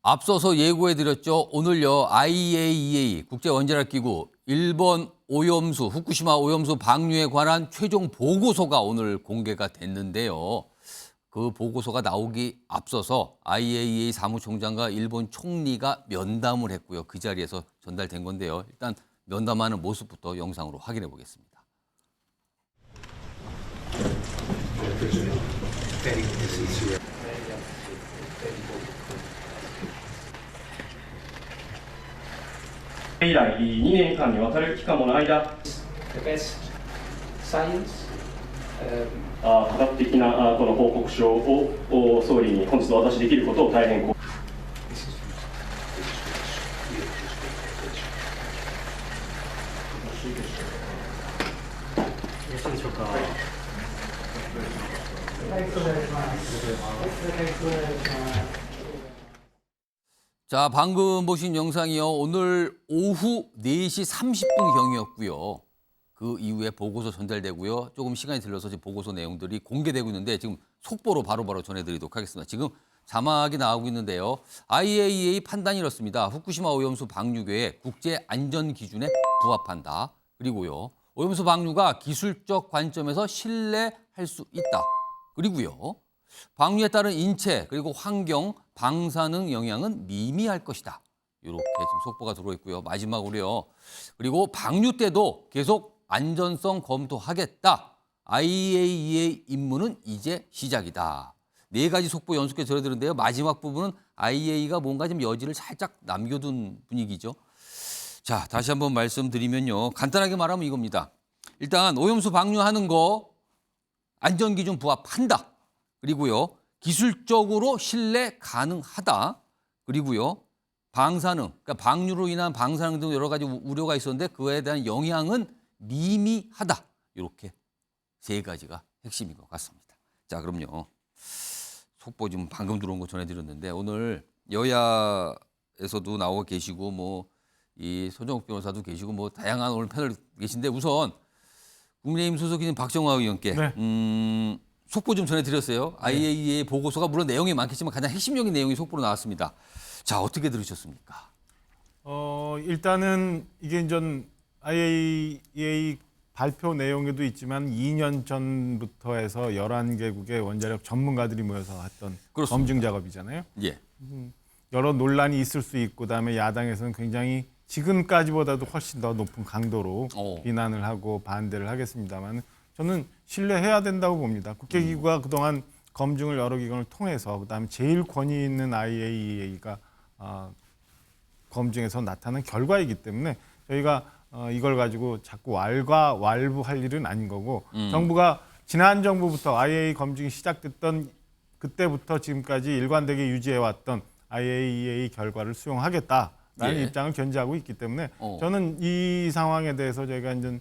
앞서서 예고해드렸죠. 오늘요 IAEA 국제원자력기구 일본 오염수 후쿠시마 오염수 방류에 관한 최종 보고서가 오늘 공개가 됐는데요. 그 보고서가 나오기 앞서서 IAEA 사무총장과 일본 총리가 면담을 했고요. 그 자리에서 전달된 건데요. 일단 면담하는 모습부터 영상으로 확인해 보겠습니다.以来2年間にわたる期間もの間、 The best science. 科学的なこの報告書を総理に本日お渡しできることを大変よろしいでしょうか。자, 방금 보신 영상이요. 오늘 오후 4시 30분경이었고요. 그 이후에 보고서 전달되고요. 조금 시간이 들러서 지금 보고서 내용들이 공개되고 있는데 지금 속보로 바로바로 전해드리도록 하겠습니다. 지금 자막이 나오고 있는데요. IAEA 판단이 이렇습니다. 후쿠시마 오염수 방류 계획 국제 안전 기준에 부합한다. 그리고요. 오염수 방류가 기술적 관점에서 신뢰할 수 있다. 그리고요. 방류에 따른 인체 그리고 환경, 방사능 영향은 미미할 것이다. 이렇게 지금 속보가 들어와 있고요. 마지막으로요. 그리고 방류 때도 계속 안전성 검토하겠다. IAEA 임무는 이제 시작이다. 네 가지 속보 연속해서 전해드렸는데요. 마지막 부분은 IAEA가 뭔가 좀 여지를 살짝 남겨둔 분위기죠. 자, 다시 한번 말씀드리면요. 간단하게 말하면 이겁니다. 일단 오염수 방류하는 거 안전기준 부합한다. 그리고요. 기술적으로 신뢰 가능하다. 그리고요. 방사능, 그러니까 방류로 인한 방사능 등 여러 가지 우려가 있었는데 그에 대한 영향은 미미하다. 이렇게 세 가지가 핵심인 것 같습니다. 자, 그럼요. 속보 좀 방금 들어온 거 전해드렸는데 오늘 여야에서도 나오고 계시고 뭐 이 손정욱 변호사도 계시고 뭐 다양한 오늘 패널 계신데 우선 국민의힘 소속인 박정화 의원께 속보 좀 전해드렸어요. IAEA 보고서가 물론 내용이 많겠지만 가장 핵심적인 내용이 속보로 나왔습니다. 자, 어떻게 들으셨습니까? 일단은 이게 이제 IAEA 발표 내용에도 있지만 2년 전부터 해서 11개국의 원자력 전문가들이 모여서 했던 그렇습니다. 검증 작업이잖아요. 예. 여러 논란이 있을 수 있고 그다음에 야당에서는 굉장히 지금까지보다도 훨씬 더 높은 강도로 비난을 하고 반대를 하겠습니다만 저는 신뢰해야 된다고 봅니다. 국제기구가 그동안 검증을 여러 기관을 통해서 그다음에 제일 권위 있는 IAEA가 검증에서 나타난 결과이기 때문에 저희가 이걸 가지고 자꾸 왈가왈부할 일은 아닌 거고 정부가 지난 정부부터 IAEA 검증이 시작됐던 그때부터 지금까지 일관되게 유지해왔던 IAEA 결과를 수용하겠다라는 입장을 견지하고 있기 때문에 저는 이 상황에 대해서 저희가 이제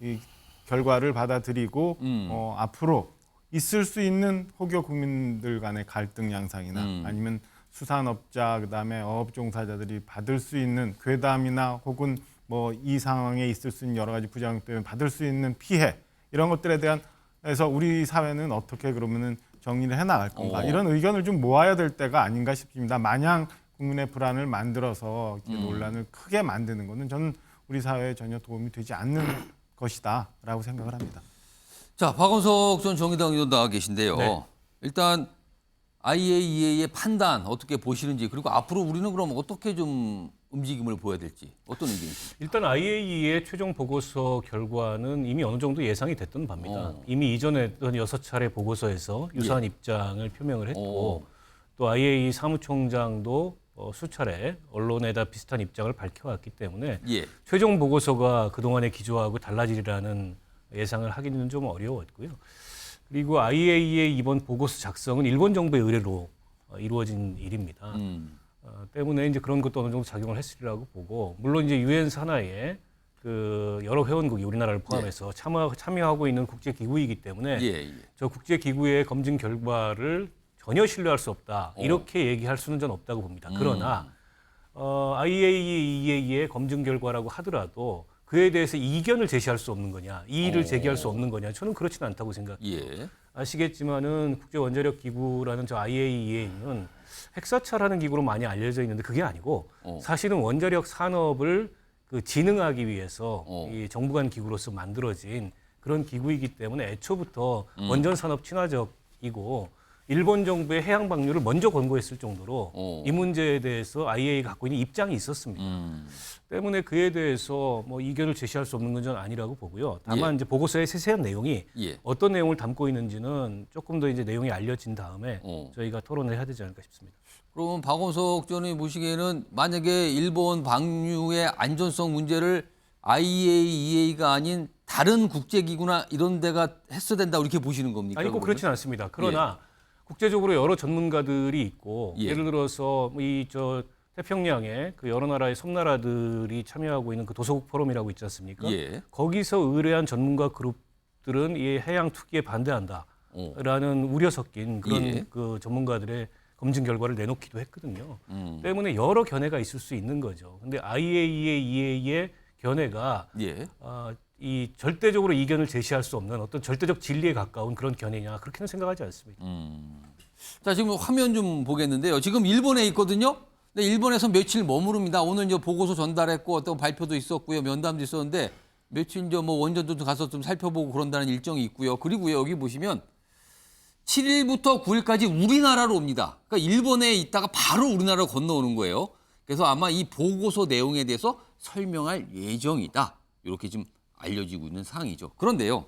이 결과를 받아들이고 앞으로 있을 수 있는 혹여 국민들 간의 갈등 양상이나 아니면 수산업자 그다음에 어업 종사자들이 받을 수 있는 괴담이나 혹은 뭐 이 상황에 있을 수 있는 여러 가지 부작용 때문에 받을 수 있는 피해 이런 것들에 대한 해서 우리 사회는 어떻게 그러면은 정리를 해나갈 건가 이런 의견을 좀 모아야 될 때가 아닌가 싶습니다. 마냥 국민의 불안을 만들어서 논란을 크게 만드는 것은 저는 우리 사회에 전혀 도움이 되지 않는 것이다라고 생각을 합니다. 자, 박원석 전 정의당 의원 나와 계신데요. 네. 일단 IAEA의 판단 어떻게 보시는지 그리고 앞으로 우리는 그럼 어떻게 좀 움직임을 보여야 될지 어떤 의견이십니까? 일단 IAEA의 최종 보고서 결과는 이미 어느 정도 예상이 됐던 바입니다. 이미 이전에 6차례 보고서에서 유사한 입장을 표명을 했고 또 IAEA 사무총장도 수차례 언론에다 비슷한 입장을 밝혀왔기 때문에 최종 보고서가 그동안의 기조하고 달라지리라는 예상을 하기는 좀 어려웠고요. 그리고 IAEA 이번 보고서 작성은 일본 정부의 의뢰로 이루어진 일입니다. 때문에 이제 그런 것도 어느 정도 작용을 했으리라고 보고 물론 이제 유엔 산하에 그 여러 회원국이 우리나라를 포함해서 참여하고 있는 국제 기구이기 때문에 저 국제 기구의 검증 결과를 전혀 신뢰할 수 없다 이렇게 얘기할 수는 전 없다고 봅니다. 그러나 IAEA의 검증 결과라고 하더라도 그에 대해서 이견을 제시할 수 없는 거냐, 이의를 제기할 수 없는 거냐, 저는 그렇지는 않다고 생각해요. 아시겠지만은 국제원자력기구라는 저 IAEA는 핵사찰하는 기구로 많이 알려져 있는데 그게 아니고 사실은 원자력 산업을 그 진흥하기 위해서 이 정부 간 기구로서 만들어진 그런 기구이기 때문에 애초부터 원전 산업 친화적이고 일본 정부의 해양 방류를 먼저 권고했을 정도로 이 문제에 대해서 IAEA가 갖고 있는 입장이 있었습니다. 때문에 그에 대해서 뭐 이견을 제시할 수 없는 건 전 아니라고 보고요. 다만 예. 이제 보고서의 세세한 내용이 예. 어떤 내용을 담고 있는지는 조금 더 이제 내용이 알려진 다음에 저희가 토론을 해야 되지 않을까 싶습니다. 그러면 박원석 전 의원이 보시기에는 만약에 일본 방류의 안전성 문제를 IAEA가 아닌 다른 국제기구나 이런 데가 했어야 된다 이렇게 보시는 겁니까? 아니 꼭 그러면? 그렇지는 않습니다. 그러나 국제적으로 여러 전문가들이 있고 예. 예를 들어서 이 저 태평양에 그 여러 나라의 섬나라들이 참여하고 있는 그 도서국 포럼이라고 있지 않습니까? 예. 거기서 의뢰한 전문가 그룹들은 이 해양 투기에 반대한다라는 우려 섞인 그런 예. 그 전문가들의 검증 결과를 내놓기도 했거든요. 때문에 여러 견해가 있을 수 있는 거죠. 근데 IAEA의 견해가 예. 이 절대적으로 이견을 제시할 수 없는 어떤 절대적 진리에 가까운 그런 견해냐 그렇게는 생각하지 않습니다. 자, 지금 화면 좀 보겠는데요. 지금 일본에 있거든요. 근데 일본에서 며칠 머무릅니다. 오늘 이제 보고서 전달했고 어떤 발표도 있었고요. 면담도 있었는데 며칠 이제 뭐 원전도 가서 좀 살펴보고 그런다는 일정이 있고요. 그리고요, 여기 보시면 7일부터 9일까지 우리나라로 옵니다. 그러니까 일본에 있다가 바로 우리나라로 건너오는 거예요. 그래서 아마 이 보고서 내용에 대해서 설명할 예정이다. 이렇게 지금 알려지고 있는 사항이죠. 그런데요,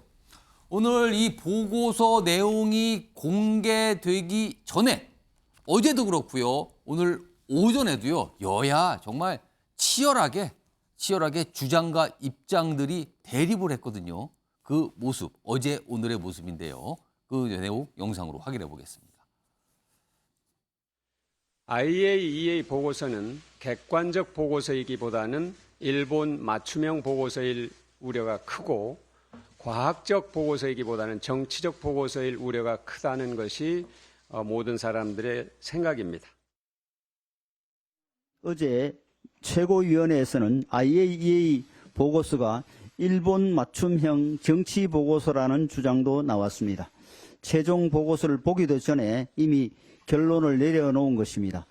오늘 이 보고서 내용이 공개되기 전에 어제도 그렇고요. 오늘 오전에도요. 여야 정말 치열하게 주장과 입장들이 대립을 했거든요. 그 모습, 어제 오늘의 모습인데요. 그 내용 영상으로 확인해 보겠습니다. IAEA 보고서는 객관적 보고서이기보다는 일본 맞춤형 보고서일 우려가 크고 과학적 보고서이기보다는 정치적 보고서일 우려가 크다는 것이 모든 사람들의 생각입니다. 어제 최고위원회에서는 IAEA 보고서가 일본 맞춤형 정치 보고서라는 주장도 나왔습니다. 최종 보고서를 보기도 전에 이미 결론을 내려놓은 것입니다.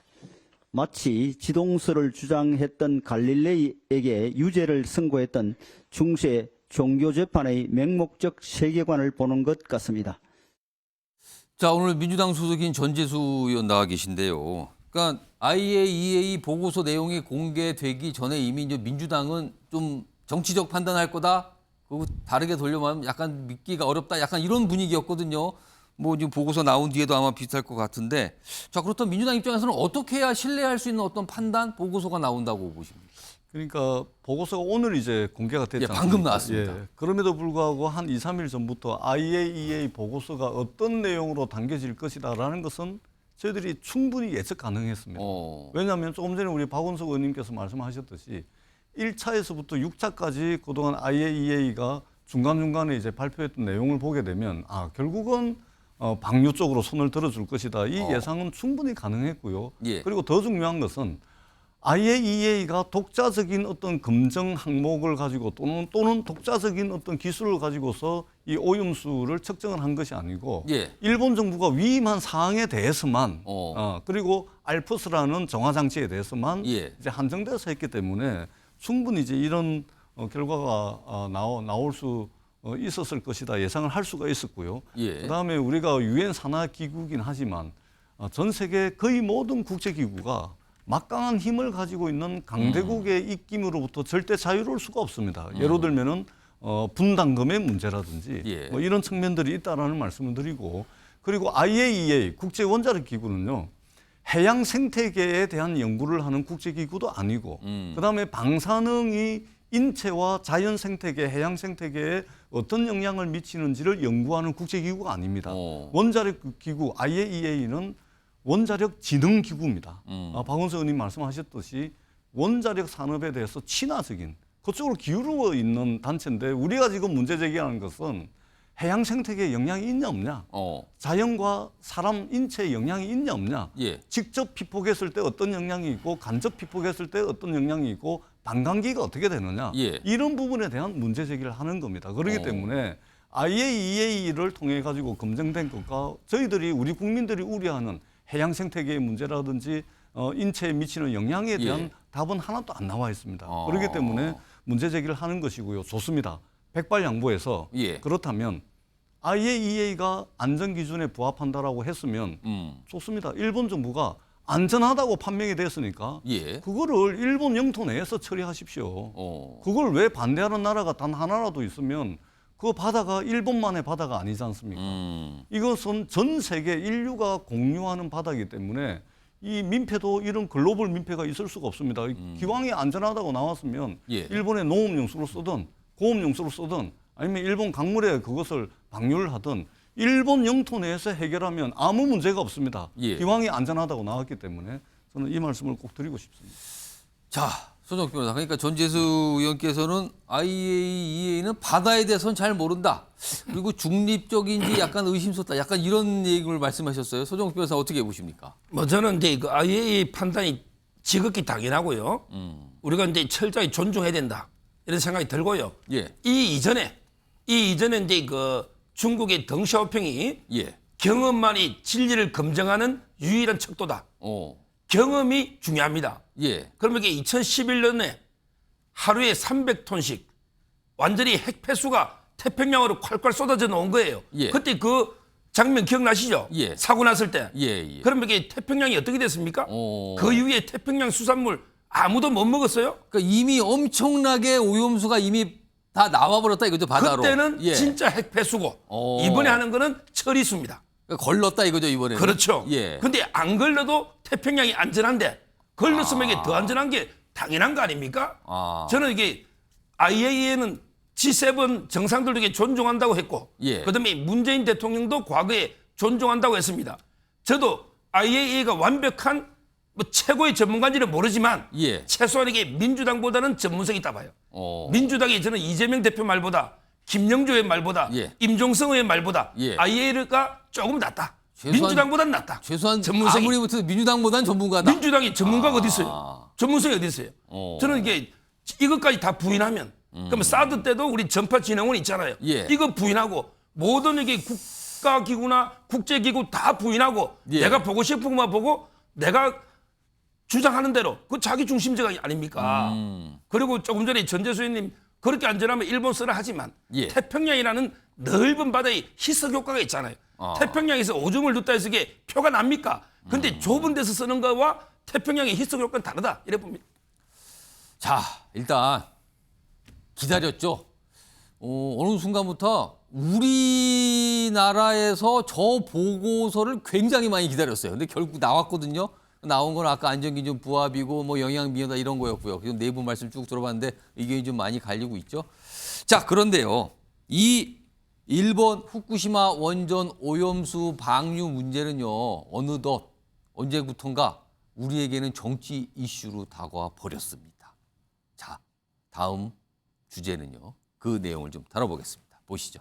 마치 지동설을 주장했던 갈릴레이에게 유죄를 선고했던 중세 종교재판의 맹목적 세계관을 보는 것 같습니다. 자, 오늘 민주당 소속인 전재수 의원 나와 계신데요. 그러니까 IAEA 보고서 내용이 공개되기 전에 이미 이제 민주당은 좀 정치적 판단할 거다. 그리고 다르게 돌려말하면 약간 믿기가 어렵다. 약간 이런 분위기였거든요. 뭐 지금 보고서 나온 뒤에도 아마 비슷할 것 같은데. 자, 그렇다면 민주당 입장에서는 어떻게 해야 신뢰할 수 있는 어떤 판단, 보고서가 나온다고 보십니까? 그러니까 보고서가 오늘 이제 공개가 됐지 않습니까? 방금 나왔습니다. 예. 그럼에도 불구하고 한 2, 3일 전부터 IAEA 보고서가 어떤 내용으로 담겨질 것이다라는 것은 저희들이 충분히 예측 가능했습니다. 왜냐하면 조금 전에 우리 박원석 의원님께서 말씀하셨듯이 1차에서부터 6차까지 그동안 IAEA가 중간중간에 이제 발표했던 내용을 보게 되면 결국은 방류 쪽으로 손을 들어줄 것이다. 이 예상은 충분히 가능했고요. 예. 그리고 더 중요한 것은 IAEA가 독자적인 어떤 검증 항목을 가지고 또는 독자적인 어떤 기술을 가지고서 이 오염수를 측정을 한 것이 아니고 예. 일본 정부가 위임한 사항에 대해서만 그리고 알프스라는 정화 장치에 대해서만 예. 이제 한정돼서 했기 때문에 충분히 이제 이런 결과가 나올 수 있었을 것이다 예상을 할 수가 있었고요. 예. 그다음에 우리가 유엔 산하 기구이긴 하지만 전 세계 거의 모든 국제 기구가 막강한 힘을 가지고 있는 강대국의 입김으로부터 절대 자유로울 수가 없습니다. 예를 들면은 분담금의 문제라든지 예. 뭐 이런 측면들이 있다라는 말씀을 드리고 그리고 IAEA 국제 원자력 기구는요. 해양 생태계에 대한 연구를 하는 국제 기구도 아니고 그다음에 방사능이 인체와 자연 생태계, 해양 생태계에 어떤 영향을 미치는지를 연구하는 국제 기구가 아닙니다. 원자력 기구 IAEA는 원자력 진흥 기구입니다. 박원석 의원님 말씀하셨듯이 원자력 산업에 대해서 친화적인 그쪽으로 기울어 있는 단체인데 우리가 지금 문제 제기하는 것은 해양 생태계에 영향이 있냐 없냐, 자연과 사람 인체에 영향이 있냐 없냐, 예. 직접 피폭했을 때 어떤 영향이 있고 간접 피폭했을 때 어떤 영향이 있고 반감기가 어떻게 되느냐 예. 이런 부분에 대한 문제 제기를 하는 겁니다. 그렇기 때문에 IAEA를 통해 가지고 검증된 것과 저희들이 우리 국민들이 우려하는 해양 생태계의 문제라든지 인체에 미치는 영향에 대한 예. 답은 하나도 안 나와 있습니다. 그렇기 때문에 문제 제기를 하는 것이고요. 좋습니다. 백발양보해서 예. 그렇다면 IAEA가 안전 기준에 부합한다라고 했으면 좋습니다. 일본 정부가 안전하다고 판명이 됐으니까 예. 그거를 일본 영토 내에서 처리하십시오. 그걸 왜 반대하는 나라가 단 하나라도 있으면 그 바다가 일본만의 바다가 아니지 않습니까? 이것은 전 세계 인류가 공유하는 바다이기 때문에 이 민폐도 이런 글로벌 민폐가 있을 수가 없습니다. 기왕이 안전하다고 나왔으면 예. 일본의 농업용수로 쓰든 고업용수로 쓰든 아니면 일본 강물에 그것을 방류를 하든 일본 영토 내에서 해결하면 아무 문제가 없습니다. 예. 기왕이 안전하다고 나왔기 때문에 저는 이 말씀을 꼭 드리고 싶습니다. 자, 손정욱 변호사. 그러니까 전재수 의원께서는 IAEA는 바다에 대해서는 잘 모른다. 그리고 중립적인지 약간 의심스럽다. 약간 이런 얘기를 말씀하셨어요. 손정욱 변호사 어떻게 보십니까? 뭐 저는 이제 그 IAEA 판단이 지극히 당연하고요. 우리가 이제 철저히 존중해야 된다. 이런 생각이 들고요. 예. 이 이전에 이제 그 중국의 덩샤오핑이 예. 경험만이 진리를 검증하는 유일한 척도다. 경험이 중요합니다. 예. 그러면 이게 2011년에 하루에 300톤씩 완전히 핵 폐수가 태평양으로 콸콸 쏟아져 나온 거예요. 예. 그때 그 장면 기억나시죠? 예. 사고 났을 때. 예. 그러면 이게 태평양이 어떻게 됐습니까? 그 이후에 태평양 수산물 아무도 못 먹었어요. 그러니까 이미 엄청나게 오염수가 이미 다 나와버렸다 이거죠, 바다로. 그때는 예. 진짜 핵 폐수고 이번에 하는 거는 처리수입니다. 그러니까 걸렀다 이거죠, 이번에는. 그렇죠. 예. 근데 안 걸려도 태평양이 안전한데 걸렸으면 이게 더 안전한 게 당연한 거 아닙니까? 저는 이게 IAEA는 G7 정상들도 이게 존중한다고 했고 예. 그다음에 문재인 대통령도 과거에 존중한다고 했습니다. 저도 IAEA가 완벽한 뭐 최고의 전문가인지는 모르지만 예. 최소한 이게 민주당보다는 전문성이 있다 봐요. 민주당이 저는 이재명 대표 말보다 김영조의 말보다 예. 임종성 의원 말보다 예. IAEA가 조금 낫다. 최소한- 민주당보다는 낫다. 최소한 전문성이. 아무리 못해도 민주당보다는 전문가다. 민주당이 전문가가 어디 있어요? 전문성이 어디 있어요? 저는 이게 이것까지 다 부인하면 그러면 사드 때도 우리 전파진흥원 있잖아요. 예. 이거 부인하고 모든 이게 국가기구나 국제기구 다 부인하고 예. 내가 보고 싶은 것만 보고 내가 주장하는 대로 그 자기 중심제가 아닙니까? 그리고 조금 전에 전재수 의원님 그렇게 안전하면 일본 쓰라 하지만 예. 태평양이라는 넓은 바다에 희석 효과가 있잖아요. 태평양에서 오줌을 눕다 해서 이게 표가 납니까? 근데 좁은 데서 쓰는 거와 태평양의 희석 효과는 다르다. 이래 봅니다. 자, 일단 기다렸죠. 어느 순간부터 우리나라에서 저 보고서를 굉장히 많이 기다렸어요. 근데 결국 나왔거든요. 나온 건 아까 안전기준 부합이고 뭐 영양 미연다 이런 거였고요. 그래서 내부 말씀 쭉 들어봤는데 의견이 좀 많이 갈리고 있죠. 자, 그런데요. 이 일본 후쿠시마 원전 오염수 방류 문제는요. 어느덧 언제부턴가 우리에게는 정치 이슈로 다가와 버렸습니다. 자, 다음 주제는요. 그 내용을 좀 다뤄보겠습니다. 보시죠.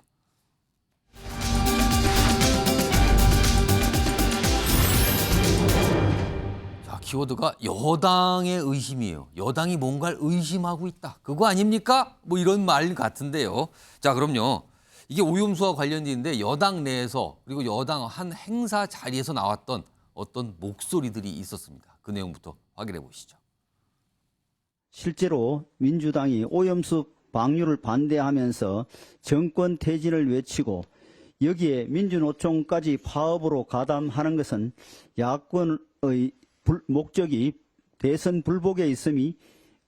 자, 키워드가 여당의 의심이에요. 여당이 뭔가를 의심하고 있다. 그거 아닙니까? 뭐 이런 말 같은데요. 자, 그럼요. 이게 오염수와 관련인데 여당 내에서 그리고 여당 한 행사 자리에서 나왔던 어떤 목소리들이 있었습니다. 그 내용부터 확인해 보시죠. 실제로 민주당이 오염수 방류를 반대하면서 정권 퇴진을 외치고 여기에 민주노총까지 파업으로 가담하는 것은 야권의 목적이 대선 불복에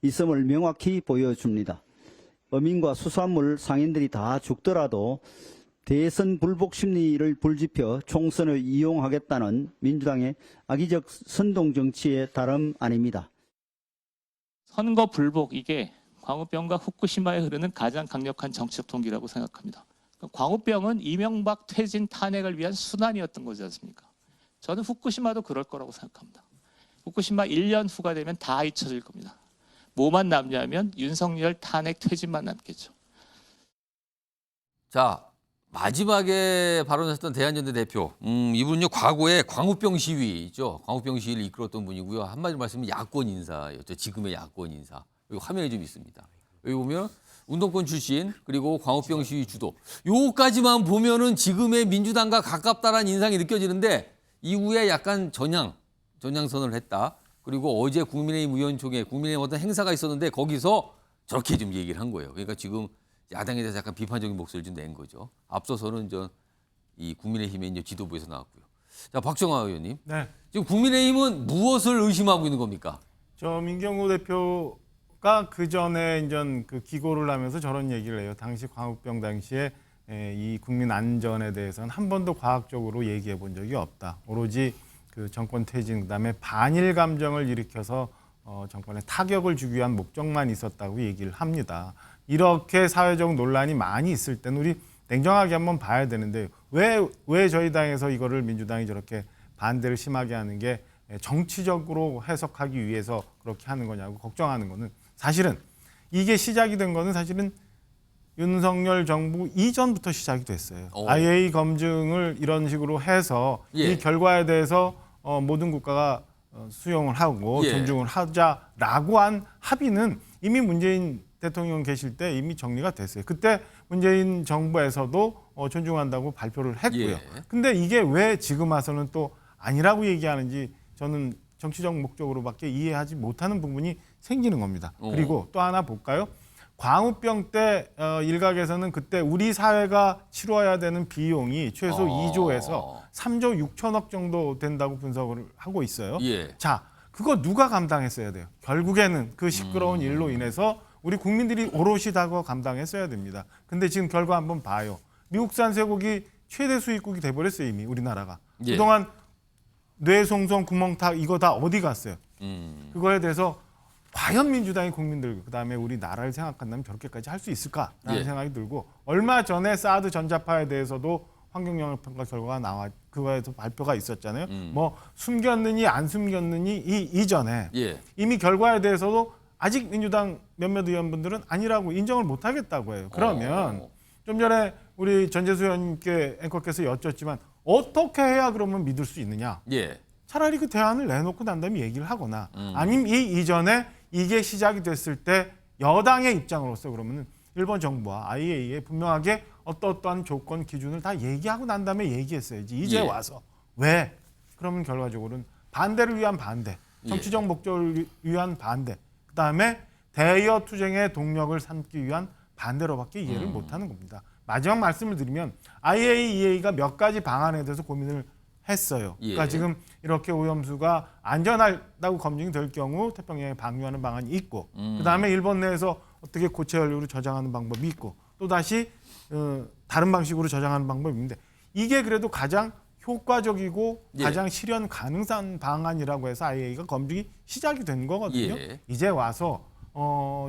있음을 명확히 보여줍니다. 어민과 수산물 상인들이 다 죽더라도 대선 불복 심리를 불지펴 총선을 이용하겠다는 민주당의 악의적 선동 정치의 다름 아닙니다. 선거 불복 이게 광우병과 후쿠시마에 흐르는 가장 강력한 정치적 동기라고 생각합니다. 광우병은 이명박 퇴진 탄핵을 위한 순환이었던 거지 않습니까? 저는 후쿠시마도 그럴 거라고 생각합니다. 후쿠시마 1년 후가 되면 다 잊혀질 겁니다. 뭐만 남냐면 윤석열 탄핵 퇴진만 남겠죠. 자, 마지막에 발언하셨던 대한연대 대표. 이분은요, 과거에 광우병 시위 있죠. 광우병 시위를 이끌었던 분이고요. 한마디로 말씀은 야권 인사였죠. 지금의 야권 인사. 여기 화면에 좀 있습니다. 여기 보면 운동권 출신 그리고 광우병 시위 주도 요까지만 보면은 지금의 민주당과 가깝다라는 인상이 느껴지는데 이후에 약간 전향선을 했다. 그리고 어제 국민의힘 의원총회 국민의힘 어떤 행사가 있었는데 거기서 저렇게 좀 얘기를 한 거예요. 그러니까 지금 야당에 대해서 약간 비판적인 목소리를 좀 낸 거죠. 앞서서는 이 국민의힘의 이제 지도부에서 나왔고요. 자, 박정화 의원님. 네. 지금 국민의힘은 무엇을 의심하고 있는 겁니까? 저 민경호 대표가 그 전에 이제 그 기고를 하면서 저런 얘기를 해요. 당시 광우병 당시에 이 국민 안전에 대해서는 한 번도 과학적으로 얘기해 본 적이 없다. 오로지 그 정권 퇴진 그다음에 반일 감정을 일으켜서 정권에 타격을 주기 위한 목적만 있었다고 얘기를 합니다. 이렇게 사회적 논란이 많이 있을 때는 우리 냉정하게 한번 봐야 되는데 왜 저희 당에서 이거를 민주당이 저렇게 반대를 심하게 하는 게 정치적으로 해석하기 위해서 그렇게 하는 거냐고 걱정하는 거는 사실은 이게 시작이 된 거는 사실은 윤석열 정부 이전부터 시작이 됐어요. IA 검증을 이런 식으로 해서 이 결과에 대해서 모든 국가가 수용을 하고 존중을 하자라고 한 합의는 이미 문재인 대통령 계실 때 이미 정리가 됐어요. 그때 문재인 정부에서도 존중한다고 발표를 했고요. 근데 이게 왜 지금 와서는 또 아니라고 얘기하는지 저는 정치적 목적으로밖에 이해하지 못하는 부분이 생기는 겁니다. 그리고 또 하나 볼까요? 광우병 때 일각에서는 그때 우리 사회가 치러야 되는 비용이 최소 2조에서 3조 6천억 정도 된다고 분석을 하고 있어요. 자, 그거 누가 감당했어야 돼요? 결국에는 그 시끄러운 일로 인해서 우리 국민들이 오롯이 다 그거 감당했어야 됩니다. 근데 지금 결과 한번 봐요. 미국산 쇠고기 최대 수입국이 돼버렸어요, 이미 우리나라가. 그동안 뇌송송 구멍탁 이거 다 어디 갔어요? 그거에 대해서 과연 민주당이 국민들 그다음에 우리 나라를 생각한다면 저렇게까지 할 수 있을까라는 생각이 들고 얼마 전에 사드 전자파에 대해서도 환경영향평가 결과가 그거에서 발표가 있었잖아요. 뭐 숨겼느니 안 숨겼느니 이전에 이미 결과에 대해서도 아직 민주당 몇몇 의원분들은 아니라고 인정을 못 하겠다고 해요. 그러면 좀 전에 우리 전재수 의원님께 앵커께서 여쭙지만 어떻게 해야 그러면 믿을 수 있느냐? 차라리 그 대안을 내놓고 난 다음에 얘기를 하거나 아니면 이전에 이게 시작이 됐을 때 여당의 입장으로서 그러면은 일본 정부와 IAEA에 분명하게 어떠한 조건 기준을 다 얘기하고 난 다음에 얘기했어야지. 이제 와서 왜? 그러면 결과적으로는 반대를 위한 반대, 정치적 목적을 위한 반대, 그다음에 대여 투쟁의 동력을 삼기 위한 반대로밖에 이해를 못하는 겁니다. 마지막 말씀을 드리면 IAEA가 몇 가지 방안에 대해서 고민을 했어요. 그러니까 지금 이렇게 오염수가 안전하다고 검증이 될 경우 태평양에 방류하는 방안이 있고 그다음에 일본 내에서 어떻게 고체 연료로 저장하는 방법이 있고 또다시 다른 방식으로 저장하는 방법이 있는데 이게 그래도 가장 효과적이고 가장 실현 가능한 방안이라고 해서 IAEA가 검증이 시작이 된 거거든요. 이제 와서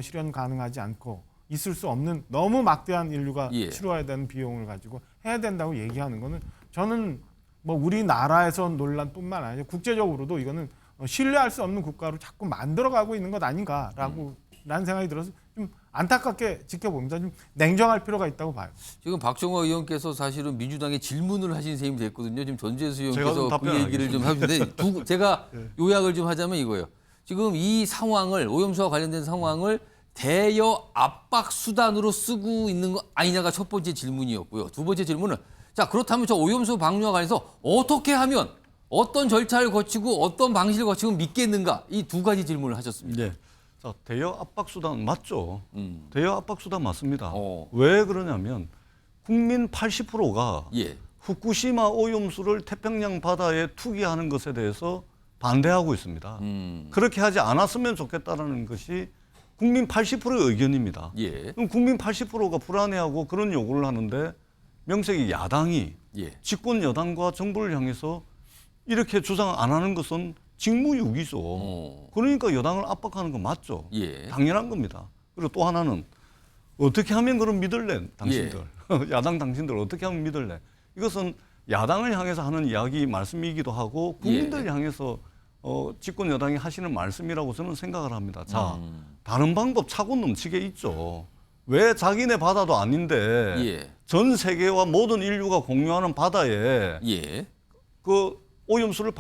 실현 가능하지 않고 있을 수 없는 너무 막대한 인류가 치러야 되는 비용을 가지고 해야 된다고 얘기하는 거는 저는 뭐 우리나라에서 논란뿐만 아니라 국제적으로도 이거는 신뢰할 수 없는 국가로 자꾸 만들어가고 있는 것 아닌가라고 라는 생각이 들어서 좀 안타깝게 지켜봅니다. 좀 냉정할 필요가 있다고 봐요. 지금 박정화 의원께서 사실은 민주당에 질문을 하신 셈이 됐거든요. 지금 전재수 의원께서 그 얘기를 좀 하시는데 제가 요약을 좀 하자면 이거예요. 지금 이 상황을 오염수와 관련된 상황을 대여 압박 수단으로 쓰고 있는 거 아니냐가 첫 번째 질문이었고요. 두 번째 질문은 자 그렇다면 저 오염수 방류와 관해서 어떻게 하면 어떤 절차를 거치고 어떤 방식을 거치고 믿겠는가 이 두 가지 질문을 하셨습니다. 자, 대여 압박 수단 맞죠? 대여 압박 수단 맞습니다. 왜 그러냐면 국민 80%가 후쿠시마 오염수를 태평양 바다에 투기하는 것에 대해서 반대하고 있습니다. 그렇게 하지 않았으면 좋겠다라는 것이 국민 80%의 의견입니다. 그럼 국민 80%가 불안해하고 그런 요구를 하는데 명색이 야당이 집권 여당과 정부를 향해서 이렇게 주장 안 하는 것은 직무유기죠. 그러니까 여당을 압박하는 거 맞죠. 당연한 겁니다. 그리고 또 하나는 어떻게 하면 그럼 믿을래? 당신들. 야당 당신들 어떻게 하면 믿을래? 이것은 야당을 향해서 하는 이야기 말씀이기도 하고 국민들 향해서 집권 여당이 하시는 말씀이라고 저는 생각을 합니다. 자, 다른 방법 차고 넘치게 있죠. 왜 자기네 바다도 아닌데 전 세계와 모든 인류가 공유하는 바다에 그 오염수를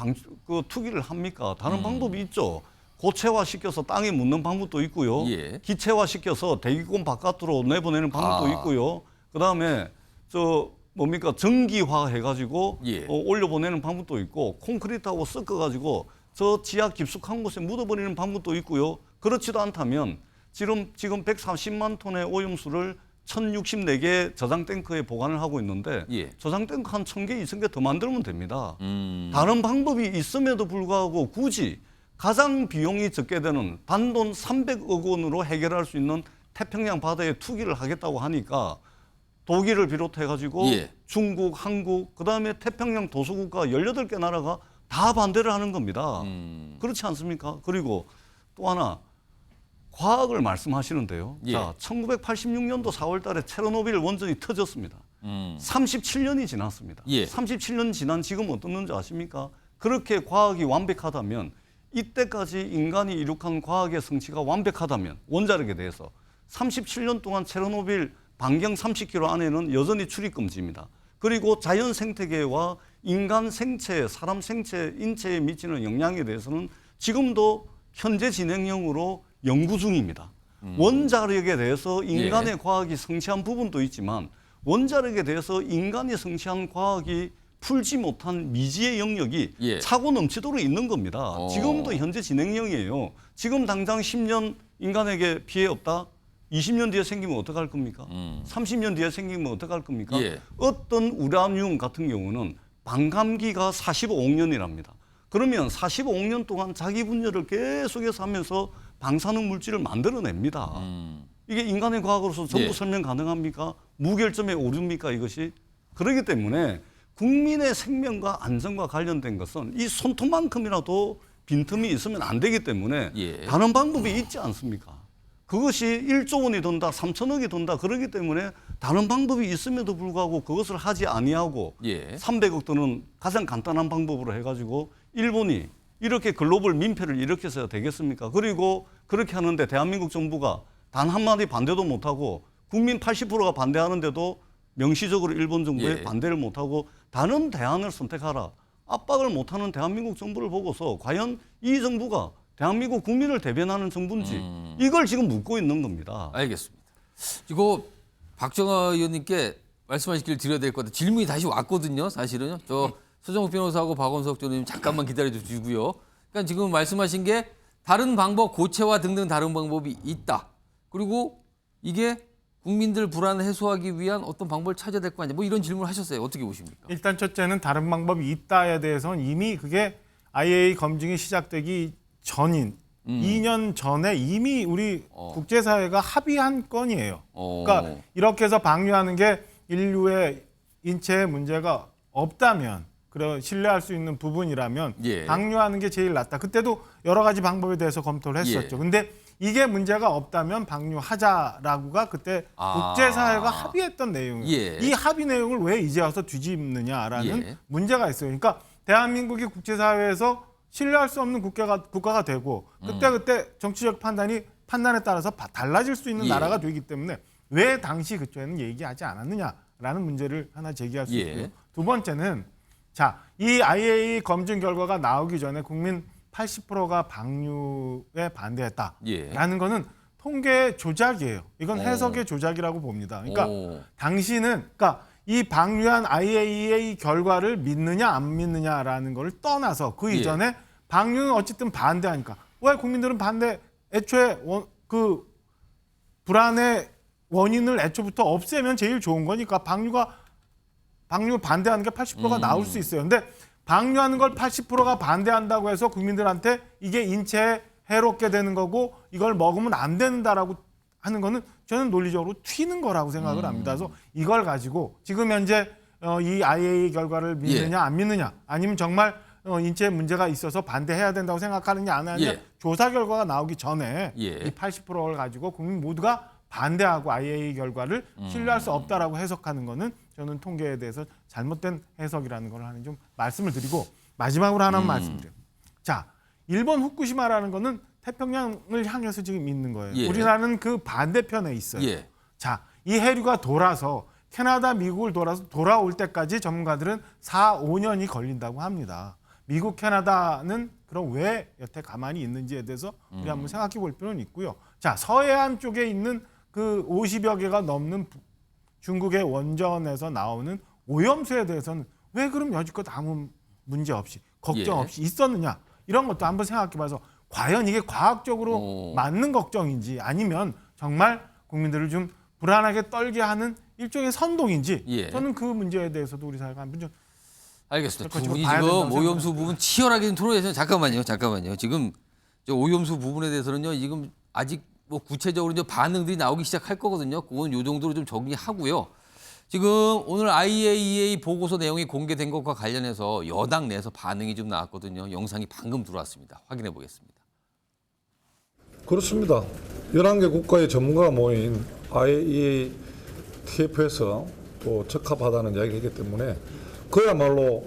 투기를 합니까? 다른 방법이 있죠. 고체화시켜서 땅에 묻는 방법도 있고요. 예. 기체화시켜서 대기권 바깥으로 내보내는 방법도 있고요. 그다음에 전기화 해가지고 예. 올려보내는 방법도 있고, 콘크리트하고 섞어가지고 저 지하 깊숙한 곳에 묻어버리는 방법도 있고요. 그렇지도 않다면 지금 140만 톤의 오염수를 1064개 저장 탱크에 보관을 하고 있는데 예. 저장 탱크 한 1000개, 2000개 더 만들면 됩니다. 다른 방법이 있음에도 불구하고 굳이 가장 비용이 적게 되는 단돈 300억 원으로 해결할 수 있는 태평양 바다에 투기를 하겠다고 하니까 독일을 비롯해가지고 예. 중국, 한국, 그다음에 태평양 도서국가 18개 나라가 다 반대를 하는 겁니다. 그렇지 않습니까? 그리고 또 하나, 과학을 말씀하시는데요. 예. 자, 1986년도 4월 달에 체르노빌 원전이 터졌습니다. 37년이 지났습니다. 예. 37년 지난 지금 어떻는지 아십니까? 그렇게 과학이 완벽하다면, 이때까지 인간이 이룩한 과학의 성취가 완벽하다면, 원자력에 대해서 37년 동안 체르노빌 반경 30km 안에는 여전히 출입 금지입니다. 그리고 자연 생태계와 인간 생체, 사람 생체, 인체에 미치는 영향에 대해서는 지금도 현재 진행형으로 연구 중입니다. 원자력에 대해서 인간의 과학이 성취한 부분도 있지만, 원자력에 대해서 인간이 성취한 과학이 풀지 못한 미지의 영역이 예. 차고 넘치도록 있는 겁니다. 지금도 현재 진행형이에요. 지금 당장 10년 인간에게 피해 없다? 20년 뒤에 생기면 어떡할 겁니까? 30년 뒤에 생기면 어떡할 겁니까? 예. 어떤 우라늄 같은 경우는 반감기가 45억 년이랍니다. 그러면 45년 동안 자기 분열을 계속해서 하면서 방사능 물질을 만들어냅니다. 이게 인간의 과학으로서 전부 예. 설명 가능합니까? 무결점에 오릅니까 이것이? 그렇기 때문에 국민의 생명과 안전과 관련된 것은 이 손톱만큼이라도 빈틈이 있으면 안 되기 때문에 예. 다른 방법이 있지 않습니까? 그것이 1조 원이 든다, 3천억이 든다 그러기 때문에 다른 방법이 있음에도 불구하고 그것을 하지 아니하고 예. 300억 드는 가장 간단한 방법으로 해가지고 일본이 이렇게 글로벌 민폐를 일으켜서야 되겠습니까? 그리고 그렇게 하는데 대한민국 정부가 단 한마디 반대도 못하고 국민 80%가 반대하는데도 명시적으로 일본 정부에 예. 반대를 못하고 다른 대안을 선택하라. 압박을 못하는 대한민국 정부를 보고서 과연 이 정부가 대한민국 국민을 대변하는 정부인지 이걸 지금 묻고 있는 겁니다. 알겠습니다. 이거 박정아 의원님께 말씀하실 길 드려야 될 것 같아요. 질문이 다시 왔거든요. 사실은요. 저 서정욱 변호사하고 박원석 의원님 잠깐만 기다려 주시고요. 그러니까 지금 말씀하신 게 다른 방법, 고체화 등등 다른 방법이 있다. 그리고 이게 국민들 불안 해소하기 위한 어떤 방법을 찾아야 될 거 아니냐. 뭐 이런 질문을 하셨어요. 어떻게 보십니까? 일단 첫째는 다른 방법이 있다에 대해서는 이미 그게 IAEA 검증이 시작되기 전인 2년 전에 이미 우리 국제사회가 합의한 건이에요. 그러니까 이렇게 해서 방류하는 게 인류의 인체에 문제가 없다면, 그래 신뢰할 수 있는 부분이라면 예. 방류하는 게 제일 낫다. 그때도 여러 가지 방법에 대해서 검토를 했었죠. 예. 근데 이게 문제가 없다면 방류하자라고가 그때 국제사회가 합의했던 내용이에요. 예. 이 합의 내용을 왜 이제 와서 뒤집느냐라는 예. 문제가 있어요. 그러니까 대한민국이 국제사회에서 신뢰할 수 없는 국가가 되고 그때 정치적 판단에 따라서 달라질 수 있는 예. 나라가 되기 때문에 왜 당시 그때는 얘기하지 않았느냐라는 문제를 하나 제기할 수 예. 있고요. 두 번째는 자, 이 IAEA 검증 결과가 나오기 전에 국민 80%가 방류에 반대했다라는 예. 거는 통계 조작이에요. 이건 해석의 조작이라고 봅니다. 그러니까 그러니까 이 방류한 IAEA 결과를 믿느냐 안 믿느냐라는 걸 떠나서 그 이전에 방류는 어쨌든 반대하니까 왜 국민들은 애초에 그 불안의 원인을 애초부터 없애면 제일 좋은 거니까 방류 반대하는 게 80%가 나올 수 있어요. 근데 방류하는 걸 80%가 반대한다고 해서 국민들한테 이게 인체에 해롭게 되는 거고 이걸 먹으면 안 된다라고 하는 거는 저는 논리적으로 튀는 거라고 생각을 합니다. 그래서 이걸 가지고 지금 현재 이 IAEA 결과를 믿느냐 안 믿느냐 아니면 정말 인체에 문제가 있어서 반대해야 된다고 생각하느냐 안 하느냐 조사 결과가 나오기 전에 이 80%를 가지고 국민 모두가 반대하고 IAEA 결과를 신뢰할 수 없다라고 해석하는 거는 저는 통계에 대해서 잘못된 해석이라는 걸 하는 좀 말씀을 드리고 마지막으로 하나만 말씀드려요. 자, 일본 후쿠시마라는 거는 태평양을 향해서 지금 있는 거예요. 우리나라는 그 반대편에 있어요. 자, 이 해류가 돌아서 캐나다, 미국을 돌아서 돌아올 때까지 전문가들은 4, 5년이 걸린다고 합니다. 미국, 캐나다는 그럼 왜 여태 가만히 있는지에 대해서 우리 한번 생각해 볼 필요는 있고요. 자, 서해안 쪽에 있는 그 50여 개가 넘는 중국의 원전에서 나오는 오염수에 대해서는 왜 그럼 여지껏 아무 문제 없이 걱정 예. 없이 있었느냐, 이런 것도 한번 생각해 봐서 과연 이게 과학적으로 맞는 걱정인지 아니면 정말 국민들을 좀 불안하게 떨게 하는 일종의 선동인지 예. 저는 그 문제에 대해서도 우리 사회가 한번 좀 알겠습니다. 두 그렇죠. 분이 봐야 지금 된다고 오염수 부분 치열하게 토론해서 잠깐만요. 지금 저 오염수 부분에 대해서는요. 지금 아직 뭐 구체적으로 이제 반응들이 나오기 시작할 거거든요. 그건 요 정도로 좀 정리하고요. 지금 오늘 IAEA 보고서 내용이 공개된 것과 관련해서 여당 내에서 반응이 좀 나왔거든요. 영상이 방금 들어왔습니다. 확인해 보겠습니다. 그렇습니다. 11개 국가의 전문가가 모인 IAEA TF에서 또 적합하다는 이야기이기 때문에 그야말로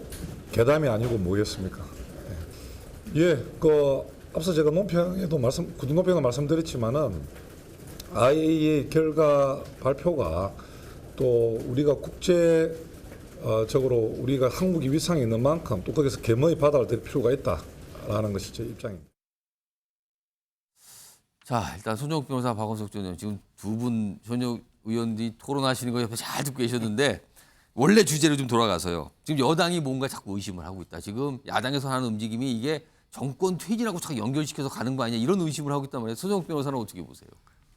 괴담이 아니고 뭐겠습니까? 예, 앞서 제가 구두논평에 말씀드렸지만은 IAEA 결과 발표가 또 우리가 국제적으로 우리가 한국이 위상이 있는 만큼 또 거기서 겸허히 받아들일 필요가 있다라는 것이 제 입장입니다. 자, 일단 손정욱 변호사, 박원석 전 의원 지금 두 분 현역 의원들이 토론하시는 거 옆에 잘 듣고 계셨는데 원래 주제로 좀 돌아가서요. 지금 여당이 뭔가 자꾸 의심을 하고 있다. 지금 야당에서 하는 움직임이 이게 정권 퇴진하고 자꾸 연결시켜서 가는 거 아니냐 이런 의심을 하고 있단 말이에요. 손정욱 변호사는 어떻게 보세요?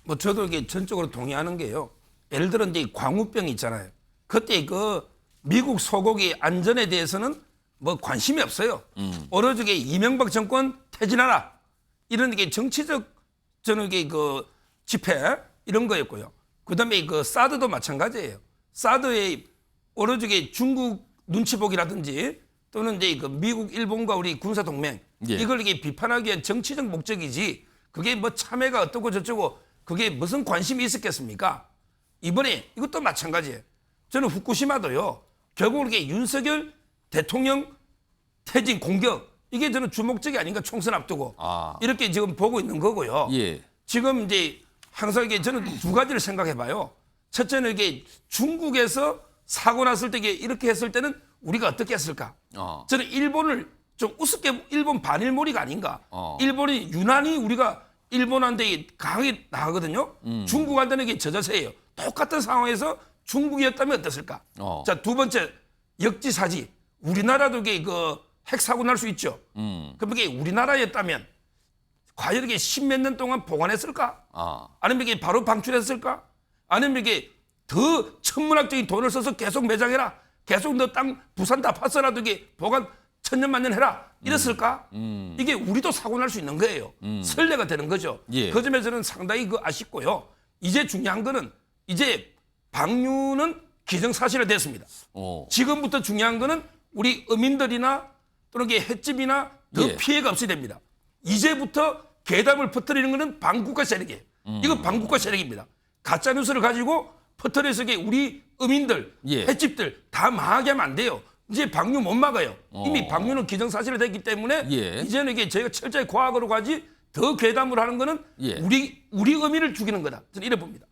뭐 저도 이게 전적으로 동의하는 게요. 예를 들어 이제 광우병 있잖아요. 그때 그 미국 소고기 안전에 대해서는 뭐 관심이 없어요. 오로지 이명박 정권 퇴진하라 이런 게 정치적 저는 이게 그 집회 이런 거였고요. 그다음에 그 사드도 마찬가지예요. 사드의 오로지 중국 눈치 보기라든지 또는 이제 그 미국, 일본과 우리 군사 동맹 예. 이걸 이게 비판하기 위한 정치적 목적이지 그게 뭐 참외가 어떻고 저쩌고 그게 무슨 관심이 있었겠습니까? 이번에 이것도 마찬가지예요. 저는 후쿠시마도요. 결국 이게 윤석열 대통령 퇴진 공격 이게 저는 주목적이 아닌가 총선 앞두고 이렇게 지금 보고 있는 거고요. 예. 지금 이제 항상 이게 저는 두 가지를 생각해봐요. 첫째는 이게 중국에서 사고 났을 때 이렇게 했을 때는 우리가 어떻게 했을까? 저는 일본을 좀 우습게 일본 반일몰이가 아닌가? 일본이 유난히 우리가 일본한테 강하게 나가거든요. 중국한테는 이게 저자세예요. 똑같은 상황에서 중국이었다면 어땠을까? 자, 두 번째 역지사지. 우리나라도 이게 그 핵사고 날 수 있죠. 그럼 이게 우리나라였다면 과연 이게 십몇 년 동안 보관했을까? 아니면 이게 바로 방출했을까? 아니면 이게 더 천문학적인 돈을 써서 계속 매장해라. 계속 너 땅 부산 다 팠어라도 이게 보관 천년만년 해라. 이랬을까? 이게 우리도 사고 날 수 있는 거예요. 선례가 되는 거죠. 예. 그 점에서는 상당히 아쉽고요. 이제 중요한 거는 이제 방류는 기정사실화 됐습니다. 지금부터 중요한 거는 우리 어민들이나 또는 횟집이나 더 예. 피해가 없어야 됩니다. 이제부터 괴담을 퍼뜨리는 것은 반국가 세력이에요. 이거 반국가 세력입니다. 가짜 뉴스를 가지고 퍼뜨려서 우리 어민들, 예. 횟집들 다 망하게 하면 안 돼요. 이제 방류 못 막아요. 이미 방류는 기정사실화 됐기 때문에 예. 이제는 이게 저희가 철저히 과학으로 가지 더 괴담을 하는 거는 예. 우리 어민을 죽이는 거다. 저는 이래 봅니다.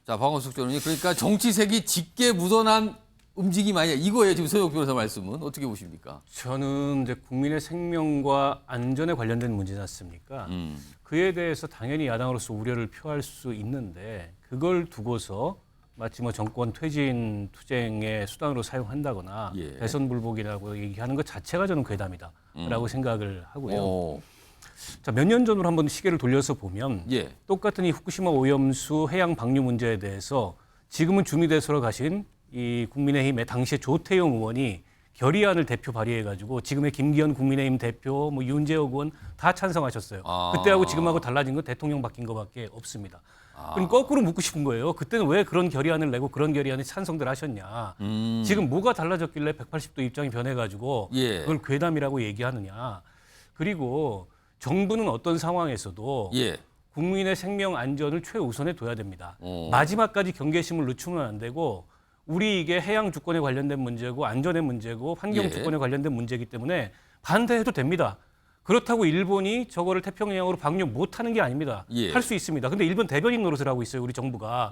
자, 박원석 전 의원님, 그러니까 정치색이 짙게 묻어난 움직임 아니야. 이거예요. 지금 손정욱 변호사 말씀은 어떻게 보십니까? 저는 이제 국민의 생명과 안전에 관련된 문제지 않습니까? 그에 대해서 당연히 야당으로서 우려를 표할 수 있는데 그걸 두고서 마치 뭐 정권 퇴진 투쟁의 수단으로 사용한다거나 예. 대선 불복이라고 얘기하는 것 자체가 저는 괴담이다라고 생각을 하고요. 자, 몇 년 전으로 한번 시계를 돌려서 보면 예. 똑같은 이 후쿠시마 오염수 해양 방류 문제에 대해서 지금은 주미대표로 가신 이 국민의힘의 당시의 조태용 의원이 결의안을 대표 발의해가지고 지금의 김기현 국민의힘 대표, 뭐 윤재욱 의원 다 찬성하셨어요. 그때하고 지금하고 달라진 건 대통령 바뀐 것밖에 없습니다. 그럼 거꾸로 묻고 싶은 거예요. 그때는 왜 그런 결의안을 내고 그런 결의안에 찬성들 하셨냐. 지금 뭐가 달라졌길래 180도 입장이 변해가지고 예. 그걸 괴담이라고 얘기하느냐. 그리고 정부는 어떤 상황에서도 예. 국민의 생명 안전을 최우선에 둬야 됩니다. 마지막까지 경계심을 늦추면 안 되고 우리 이게 해양 주권에 관련된 문제고 안전의 문제고 환경 예. 주권에 관련된 문제이기 때문에 반대해도 됩니다. 그렇다고 일본이 저거를 태평양으로 방류 못하는 게 아닙니다. 예. 할 수 있습니다. 근데 일본 대변인 노릇을 하고 있어요. 우리 정부가.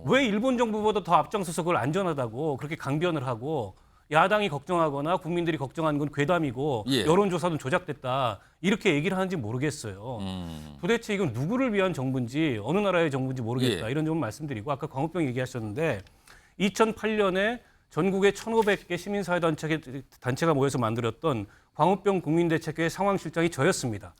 왜 일본 정부보다 더 앞장서서 그걸 안전하다고 그렇게 강변을 하고 야당이 걱정하거나 국민들이 걱정하는 건 괴담이고 예. 여론조사는 조작됐다. 이렇게 얘기를 하는지 모르겠어요. 도대체 이건 누구를 위한 정부인지 어느 나라의 정부인지 모르겠다. 예. 이런 점 말씀드리고 아까 광우병 얘기하셨는데 2008년에 전국의 1,500개 시민사회단체가 모여서 만들었던 광우병 국민대책회 상황실장이 저였습니다.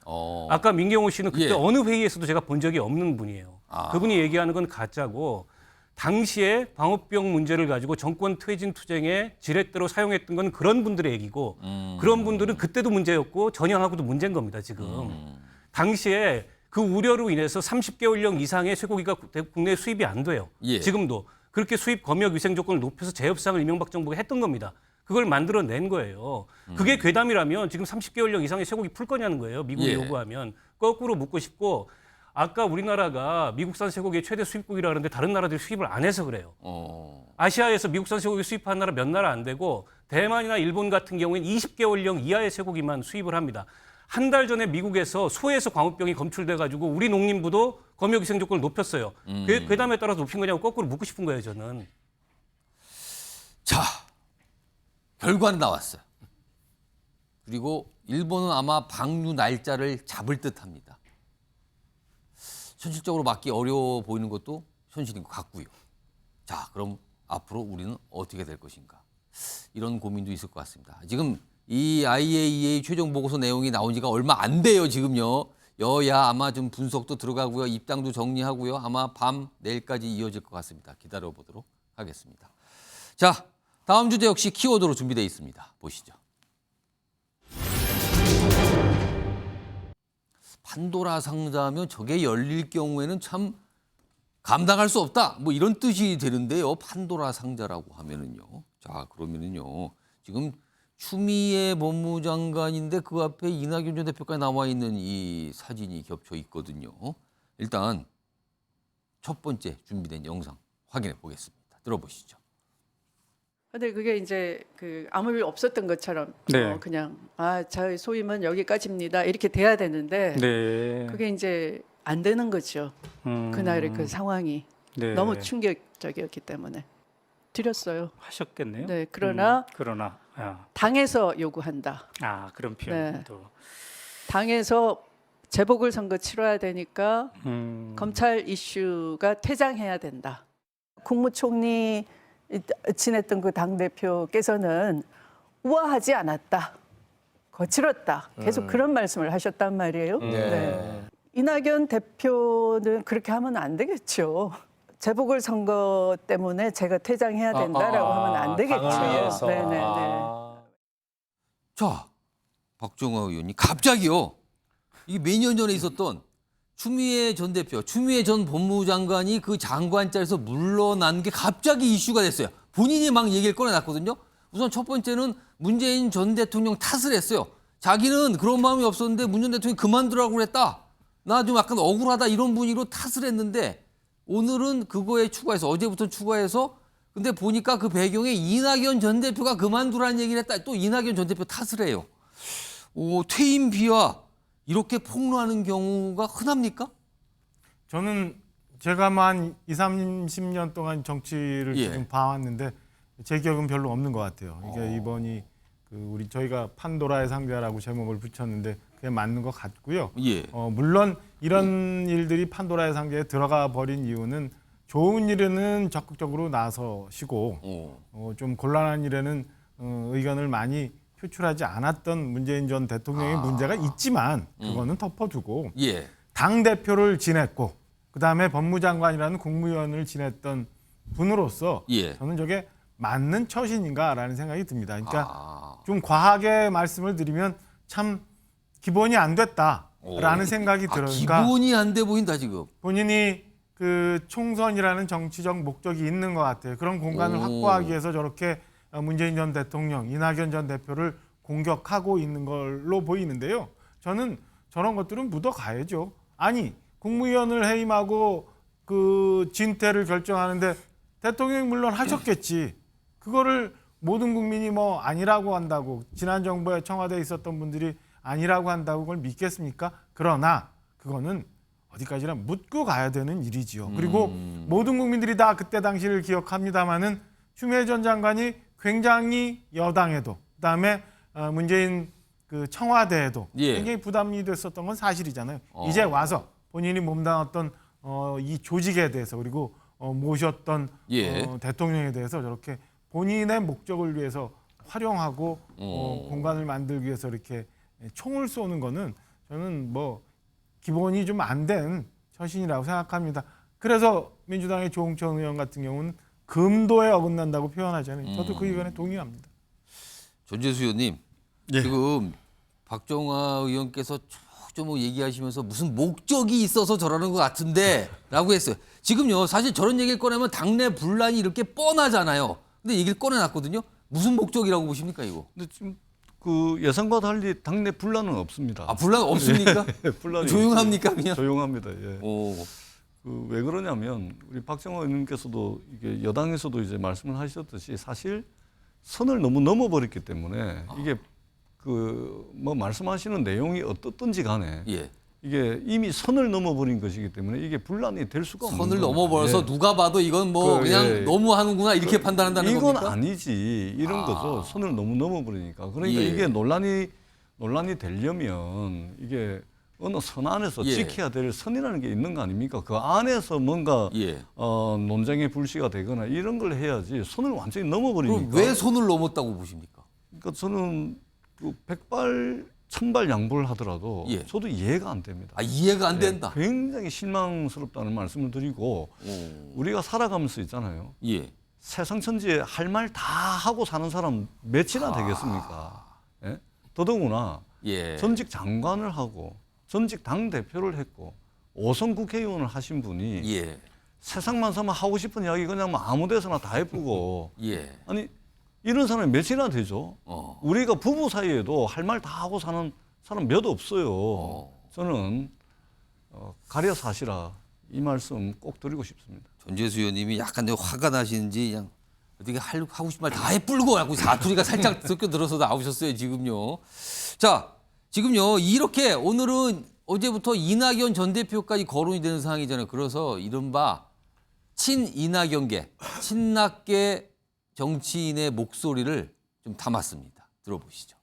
아까 민경호 씨는 그때 예. 어느 회의에서도 제가 본 적이 없는 분이에요. 그분이 얘기하는 건 가짜고 당시에 광우병 문제를 가지고 정권 퇴진 투쟁에 지렛대로 사용했던 건 그런 분들의 얘기고 그런 분들은 그때도 문제였고 전향하고도 문제인 겁니다. 지금. 당시에 그 우려로 인해서 30개월령 이상의 쇠고기가 국내에 수입이 안 돼요. 예. 지금도. 그렇게 수입 검역 위생 조건을 높여서 재협상을 이명박 정부가 했던 겁니다. 그걸 만들어낸 거예요. 그게 괴담이라면 지금 30개월령 이상의 쇠고기 풀 거냐는 거예요. 미국이 예. 요구하면. 거꾸로 묻고 싶고 아까 우리나라가 미국산 쇠고기의 최대 수입국이라 그러는데 다른 나라들이 수입을 안 해서 그래요. 아시아에서 미국산 쇠고기 수입하는 나라 몇 나라 안 되고 대만이나 일본 같은 경우에는 20개월령 이하의 쇠고기만 수입을 합니다. 한 달 전에 미국에서 소에서 광우병이 검출돼가지고 우리 농림부도 검역위생 조건을 높였어요. 괴담에 따라서 높인 거냐고 거꾸로 묻고 싶은 거예요, 저는. 자, 결과는 나왔어요. 그리고 일본은 아마 방류 날짜를 잡을 듯합니다. 현실적으로 막기 어려워 보이는 것도 현실인 것 같고요. 자, 그럼 앞으로 우리는 어떻게 될 것인가? 이런 고민도 있을 것 같습니다. 지금 이 IAEA 최종 보고서 내용이 나온 지가 얼마 안 돼요, 지금요. 여야 아마 좀 분석도 들어가고요. 입장도 정리하고요. 아마 밤 내일까지 이어질 것 같습니다. 기다려보도록 하겠습니다. 자, 다음 주제 역시 키워드로 준비되어 있습니다. 보시죠. 판도라 상자면 저게 열릴 경우에는 참 감당할 수 없다. 뭐 이런 뜻이 되는데요. 판도라 상자라고 하면은요. 자, 그러면은요. 지금 추미애 법무장관인데 그 앞에 이낙연 전 대표까지 나와 있는 이 사진이 겹쳐 있거든요. 일단 첫 번째 준비된 영상 확인해 보겠습니다. 들어보시죠. 근데 그게 이제 그 아무 일 없었던 것처럼 네. 그냥 저희 소임은 여기까지입니다 이렇게 돼야 되는데 네. 그게 이제 안 되는 거죠. 그날의 그 상황이 네. 너무 충격적이었기 때문에 드렸어요. 하셨겠네요. 네, 그러나 당에서 요구한다. 그런 표현도. 당에서 재보궐선거 치러야 되니까 검찰 이슈가 퇴장해야 된다. 국무총리 지냈던 그 당대표께서는 우아하지 않았다. 거칠었다. 계속 그런 말씀을 하셨단 말이에요. 네. 이낙연 대표는 그렇게 하면 안 되겠죠. 재보궐선거 때문에 제가 퇴장해야 된다라고 하면 안 되겠죠. 네네네. 자, 박정화 의원님 갑자기요. 이게 몇 년 전에 있었던 추미애 전 대표, 추미애 전 법무장관이 그 장관 자리에서 물러난 게 갑자기 이슈가 됐어요. 본인이 막 얘기를 꺼내놨거든요. 우선 첫 번째는 문재인 전 대통령 탓을 했어요. 자기는 그런 마음이 없었는데 문 전 대통령이 그만두라고 그랬다. 나 좀 약간 억울하다 이런 분위기로 탓을 했는데 오늘은 그거에 추가해서 어제부터 추가해서 근데 보니까 그 배경에 이낙연 전 대표가 그만두라는 얘기를 했다. 또 이낙연 전 대표 탓을 해요. 퇴임 비하 이렇게 폭로하는 경우가 흔합니까? 저는 제가 한 20, 30년 동안 정치를 예. 좀 봐왔는데 제 기억은 별로 없는 것 같아요. 이게 이번이 저희가 판도라의 상자라고 제목을 붙였는데 그게 맞는 것 같고요. 예. 물론 이런 일들이 판도라의 상자에 들어가 버린 이유는 좋은 일에는 적극적으로 나서시고 좀 곤란한 일에는 의견을 많이 표출하지 않았던 문재인 전 대통령의 문제가 있지만 그거는 덮어두고 예. 당대표를 지냈고 그다음에 법무장관이라는 국무위원을 지냈던 분으로서 예. 저는 저게 맞는 처신인가라는 생각이 듭니다. 그러니까 좀 과하게 말씀을 드리면 참 기본이 안 됐다라는 생각이 들어요. 그러니까 기본이 안 돼 보인다 지금. 본인이 그 총선이라는 정치적 목적이 있는 것 같아요. 그런 공간을 확보하기 위해서 저렇게 문재인 전 대통령, 이낙연 전 대표를 공격하고 있는 걸로 보이는데요. 저는 저런 것들은 묻어가야죠. 아니 국무위원을 해임하고 그 진퇴를 결정하는데 대통령이 물론 하셨겠지. 그거를 모든 국민이 뭐 아니라고 한다고 지난 정부에 청와대에 있었던 분들이 아니라고 한다고 그걸 믿겠습니까? 그러나 그거는 어디까지나 묻고 가야 되는 일이지요. 그리고 모든 국민들이 다 그때 당시를 기억합니다마는 추미애 전 장관이 굉장히 여당에도 그다음에 문재인 그 청와대에도 예. 굉장히 부담이 됐었던 건 사실이잖아요. 이제 와서 본인이 몸담았던 이 조직에 대해서 그리고 모셨던 예. 대통령에 대해서 저렇게 본인의 목적을 위해서 활용하고 공간을 만들기 위해서 이렇게 총을 쏘는 거는 저는 뭐 기본이 좀 안 된 처신이라고 생각합니다. 그래서 민주당의 조홍천 의원 같은 경우는 금도에 어긋난다고 표현하잖아요. 저도 그 의견에 동의합니다. 전재수 의원님, 예. 지금 박정화 의원께서 좀 얘기하시면서 무슨 목적이 있어서 저러는 것 같은데 라고 했어요. 지금요, 사실 저런 얘기를 꺼내면 당내 분란이 이렇게 뻔하잖아요. 근데 얘기를 꺼내놨거든요. 무슨 목적이라고 보십니까, 이거? 근데 지금 그 예상과 달리 당내 분란은 없습니다. 아, 분란 없습니까? 분란이 조용합니까, 없어요. 그냥? 조용합니다. 예. 오. 그 왜 그러냐면 우리 박정화 의원님께서도 이게 여당에서도 이제 말씀을 하셨듯이 사실 선을 너무 넘어버렸기 때문에 이게 그 뭐 말씀하시는 내용이 어떻든지 간에 예. 이게 이미 선을 넘어버린 것이기 때문에 이게 분란이 될 수가 없는 선을 겁니다. 넘어버려서 예. 누가 봐도 이건 뭐 그냥 예. 너무 하는구나 이렇게 판단한다는 이건 겁니까? 아니지 이런 거죠. 선을 너무 넘어버리니까. 그러니까 예. 이게 논란이 되려면 이게 어느 선 안에서 예. 지켜야 될 선이라는 게 있는 거 아닙니까? 그 안에서 뭔가 예. 논쟁의 불씨가 되거나 이런 걸 해야지 선을 완전히 넘어버리니까. 그럼 왜 손을 넘었다고 보십니까? 그러니까 저는 그 백발 천발 양보를 하더라도 예. 저도 이해가 안 됩니다. 아, 이해가 안 된다. 굉장히 실망스럽다는 말씀을 드리고 우리가 살아가면서 있잖아요. 예. 세상 천지에 할 말 다 하고 사는 사람 몇이나 되겠습니까? 예? 더더구나 예. 전직 장관을 하고 전직 당대표를 했고 5선 국회의원을 하신 분이 예. 세상만 사면 하고 싶은 이야기 그냥 뭐 아무 데서나 다 해보고 예. 아니 이런 사람이 몇이나 되죠? 우리가 부부 사이에도 할 말 다 하고 사는 사람 몇 없어요. 저는 가려서 하시라 이 말씀 꼭 드리고 싶습니다. 전재수 의원님이 약간 화가 나시는지 그냥 어떻게 하고 싶은 말 다 해뿔고 하고 사투리가 살짝 섞여 들어서 나오셨어요 지금요. 자, 지금요 이렇게 오늘은 어제부터 이낙연 전 대표까지 거론이 되는 상황이잖아요. 그래서 이른바 친이낙연계, 친낙계 정치인의 목소리를 좀 담았습니다. 들어보시죠.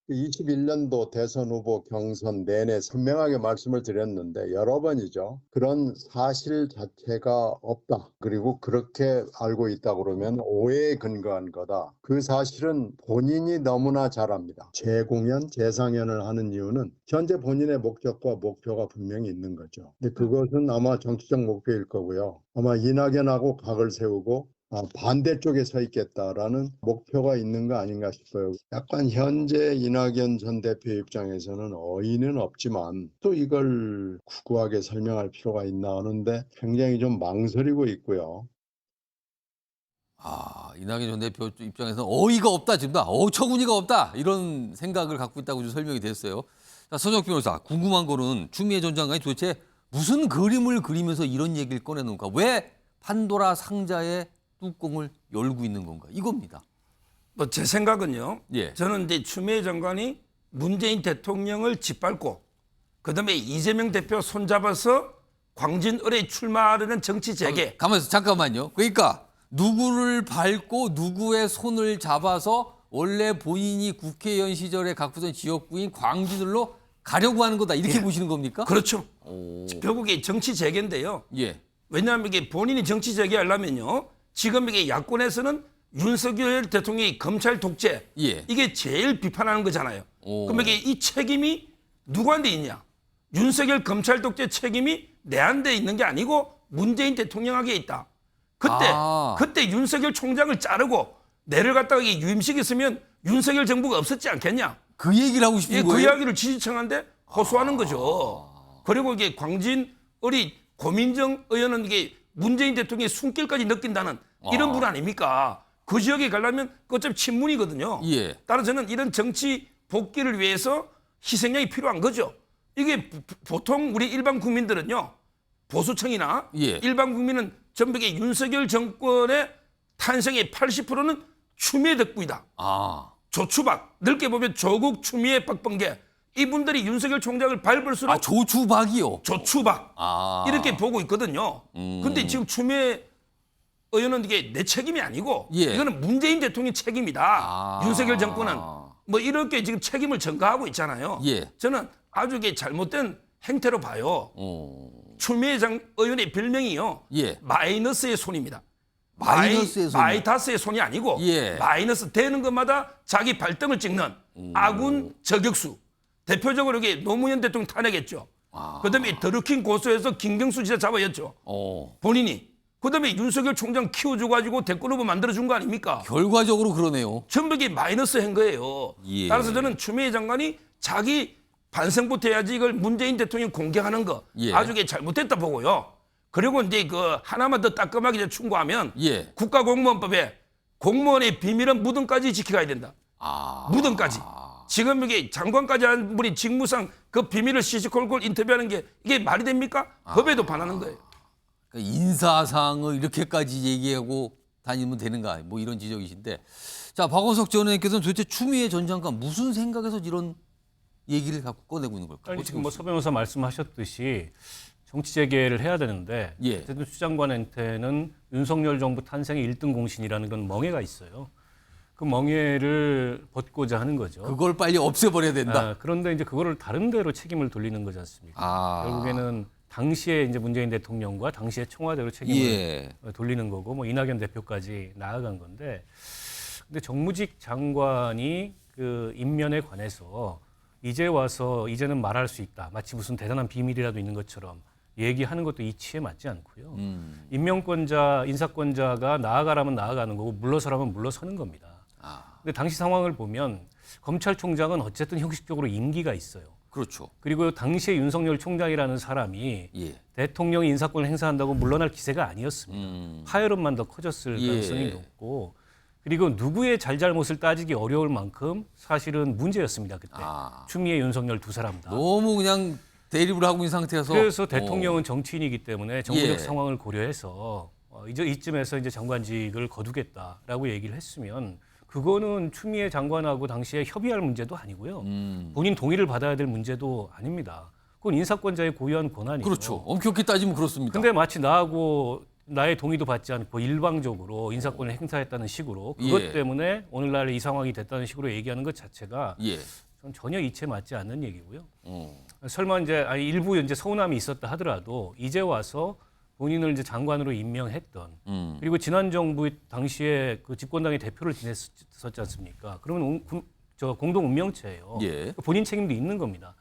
21년도 대선 후보 경선 내내 선명하게 말씀을 드렸는데 여러 번이죠. 그런 사실 자체가 없다. 그리고 그렇게 알고 있다 그러면 오해에 근거한 거다. 그 사실은 본인이 너무나 잘 압니다. 재공연, 재상연을 하는 이유는 현재 본인의 목적과 목표가 분명히 있는 거죠. 근데 그것은 아마 정치적 목표일 거고요. 아마 이낙연하고 각을 세우고 반대쪽에 서 있겠다라는 목표가 있는 거 아닌가 싶어요. 약간 현재 이낙연 전 대표 입장에서는 어이는 없지만 또 이걸 구구하게 설명할 필요가 있나 하는데 굉장히 좀 망설이고 있고요. 이낙연 전 대표 입장에서는 어이가 없다 지금 다 어처구니가 없다 이런 생각을 갖고 있다고 좀 설명이 됐어요. 자, 서정혁 변호사 궁금한 거는 추미애 전 장관이 도대체 무슨 그림을 그리면서 이런 얘기를 꺼내놓은가? 왜 판도라 상자에 뚜껑을 열고 있는 건가? 이겁니다. 뭐 제 생각은요. 예. 저는 이제 추미애 장관이 문재인 대통령을 짓밟고 그다음에 이재명 대표 손잡아서 광진을에 출마하려는 정치 재개. 가만있어 잠깐만요. 그러니까 누구를 밟고 누구의 손을 잡아서 원래 본인이 국회의원 시절에 가꾸던 지역구인 광진을로 가려고 하는 거다 이렇게 보시는 겁니까? 그렇죠. 결국에 정치 재개인데요. 예. 왜냐하면 이게 본인이 정치 재개하려면요. 지금 이게 야권에서는 윤석열 대통령이 검찰 독재 예. 이게 제일 비판하는 거잖아요. 그럼 이게 이 책임이 누구한테 있냐? 윤석열 검찰 독재 책임이 내한테 있는 게 아니고 문재인 대통령에게 있다. 그때 윤석열 총장을 자르고 내를 갖다가 이게 유임식 있으면 윤석열 정부가 없었지 않겠냐? 그 얘기를 하고 싶은 예, 거예요? 그 이야기를 지지층한테 호소하는 거죠. 그리고 이게 광진을이 고민정 의원은 이게 문재인 대통령의 숨길까지 느낀다는 이런 분 아닙니까? 그 지역에 가려면 그 어차피 친문이거든요. 예. 따라서 저는 이런 정치 복귀를 위해서 희생양이 필요한 거죠. 이게 보통 우리 일반 국민들은요. 보수층이나 예. 일반 국민은 전부 윤석열 정권의 탄생의 80%는 추미애 덕분이다. 조추박, 넓게 보면 조국, 추미애, 박범계 이분들이 윤석열 총장을 밟을수록 조추박이요? 조추박 이렇게 보고 있거든요. 근데 지금 추미애 의원은 이게 내 책임이 아니고 예. 이거는 문재인 대통령 책임이다. 윤석열 정권은 뭐 이렇게 지금 책임을 전가하고 있잖아요. 예. 저는 아주 이게 잘못된 행태로 봐요. 추미애 의원의 별명이요. 예. 마이너스의 손입니다. 마이너스의 손. 마이다스의 손이 아니고 예. 마이너스 되는 것마다 자기 발등을 찍는 아군 저격수. 대표적으로 이게 노무현 대통령 탄핵했죠. 그다음에 더루킹 고소해서 김경수 지사 잡아였죠. 본인이. 그다음에 윤석열 총장 키워줘 가지고 대권 후보 만들어준 거 아닙니까? 결과적으로 그러네요. 전부 이게 마이너스 한 거예요. 예. 따라서 저는 추미애 장관이 자기 반성부터 해야지 이걸 문재인 대통령 공격하는 거 예. 아주 이게 잘못됐다 보고요. 그리고 이제 그 하나만 더 따끔하게 이제 충고하면 예. 국가공무원법에 공무원의 비밀은 무덤까지 지켜가야 된다. 무덤까지. 지금 이게 장관까지 한 분이 직무상 그 비밀을 시시콜콜 인터뷰하는 게 이게 말이 됩니까? 법에도 반하는 거예요. 그러니까 인사상을 이렇게까지 얘기하고 다니면 되는가 뭐 이런 지적이신데 자 박원석 전 의원께서는 도대체 추미애 전 장관 무슨 생각에서 이런 얘기를 갖고 꺼내고 있는 걸까요? 아니, 지금 뭐 서 변호사 말씀하셨듯이 정치 재개를 해야 되는데 예. 어쨌든 추 장관한테는 윤석열 정부 탄생의 1등 공신이라는 그런 멍해가 있어요. 그 멍해를 벗고자 하는 거죠. 그걸 빨리 없애버려야 된다. 그런데 이제 그거를 다른 데로 책임을 돌리는 거지 않습니까? 결국에는 당시에 이제 문재인 대통령과 당시의 청와대로 책임을 예. 돌리는 거고 뭐 이낙연 대표까지 나아간 건데 근데 정무직 장관이 그 임면에 관해서 이제 와서 이제는 말할 수 있다. 마치 무슨 대단한 비밀이라도 있는 것처럼 얘기하는 것도 이치에 맞지 않고요. 임명권자, 인사권자가 나아가라면 나아가는 거고 물러서라면 물러서는 겁니다. 근데 당시 상황을 보면 검찰총장은 어쨌든 형식적으로 임기가 있어요. 그렇죠. 그리고 당시에 윤석열 총장이라는 사람이 예. 대통령이 인사권을 행사한다고 물러날 기세가 아니었습니다. 파열음만 더 커졌을 가능성이 높고 그리고 누구의 잘잘못을 따지기 어려울 만큼 사실은 문제였습니다. 그때 추미애, 윤석열 두 사람 다. 너무 그냥 대립을 하고 있는 상태여서 그래서 대통령은 정치인이기 때문에 정부적 예. 상황을 고려해서 이쯤에서 이제 장관직을 거두겠다라고 얘기를 했으면 그거는 추미애 장관하고 당시에 협의할 문제도 아니고요. 본인 동의를 받아야 될 문제도 아닙니다. 그건 인사권자의 고유한 권한이죠. 그렇죠. 엄격히 따지면 그렇습니다. 근데 마치 나하고 나의 동의도 받지 않고 일방적으로 인사권을 행사했다는 식으로 그것 예. 때문에 오늘날 이 상황이 됐다는 식으로 얘기하는 것 자체가 예. 전 전혀 이치에 맞지 않는 얘기고요. 설마 이제 일부 이제 서운함이 있었다 하더라도 이제 와서 본인을 이제 장관으로 임명했던 그리고 지난 정부 당시에 그 집권당의 대표를 지냈었지 않습니까? 그러면 저 공동 운명체예요. 예. 본인 책임도 있는 겁니다.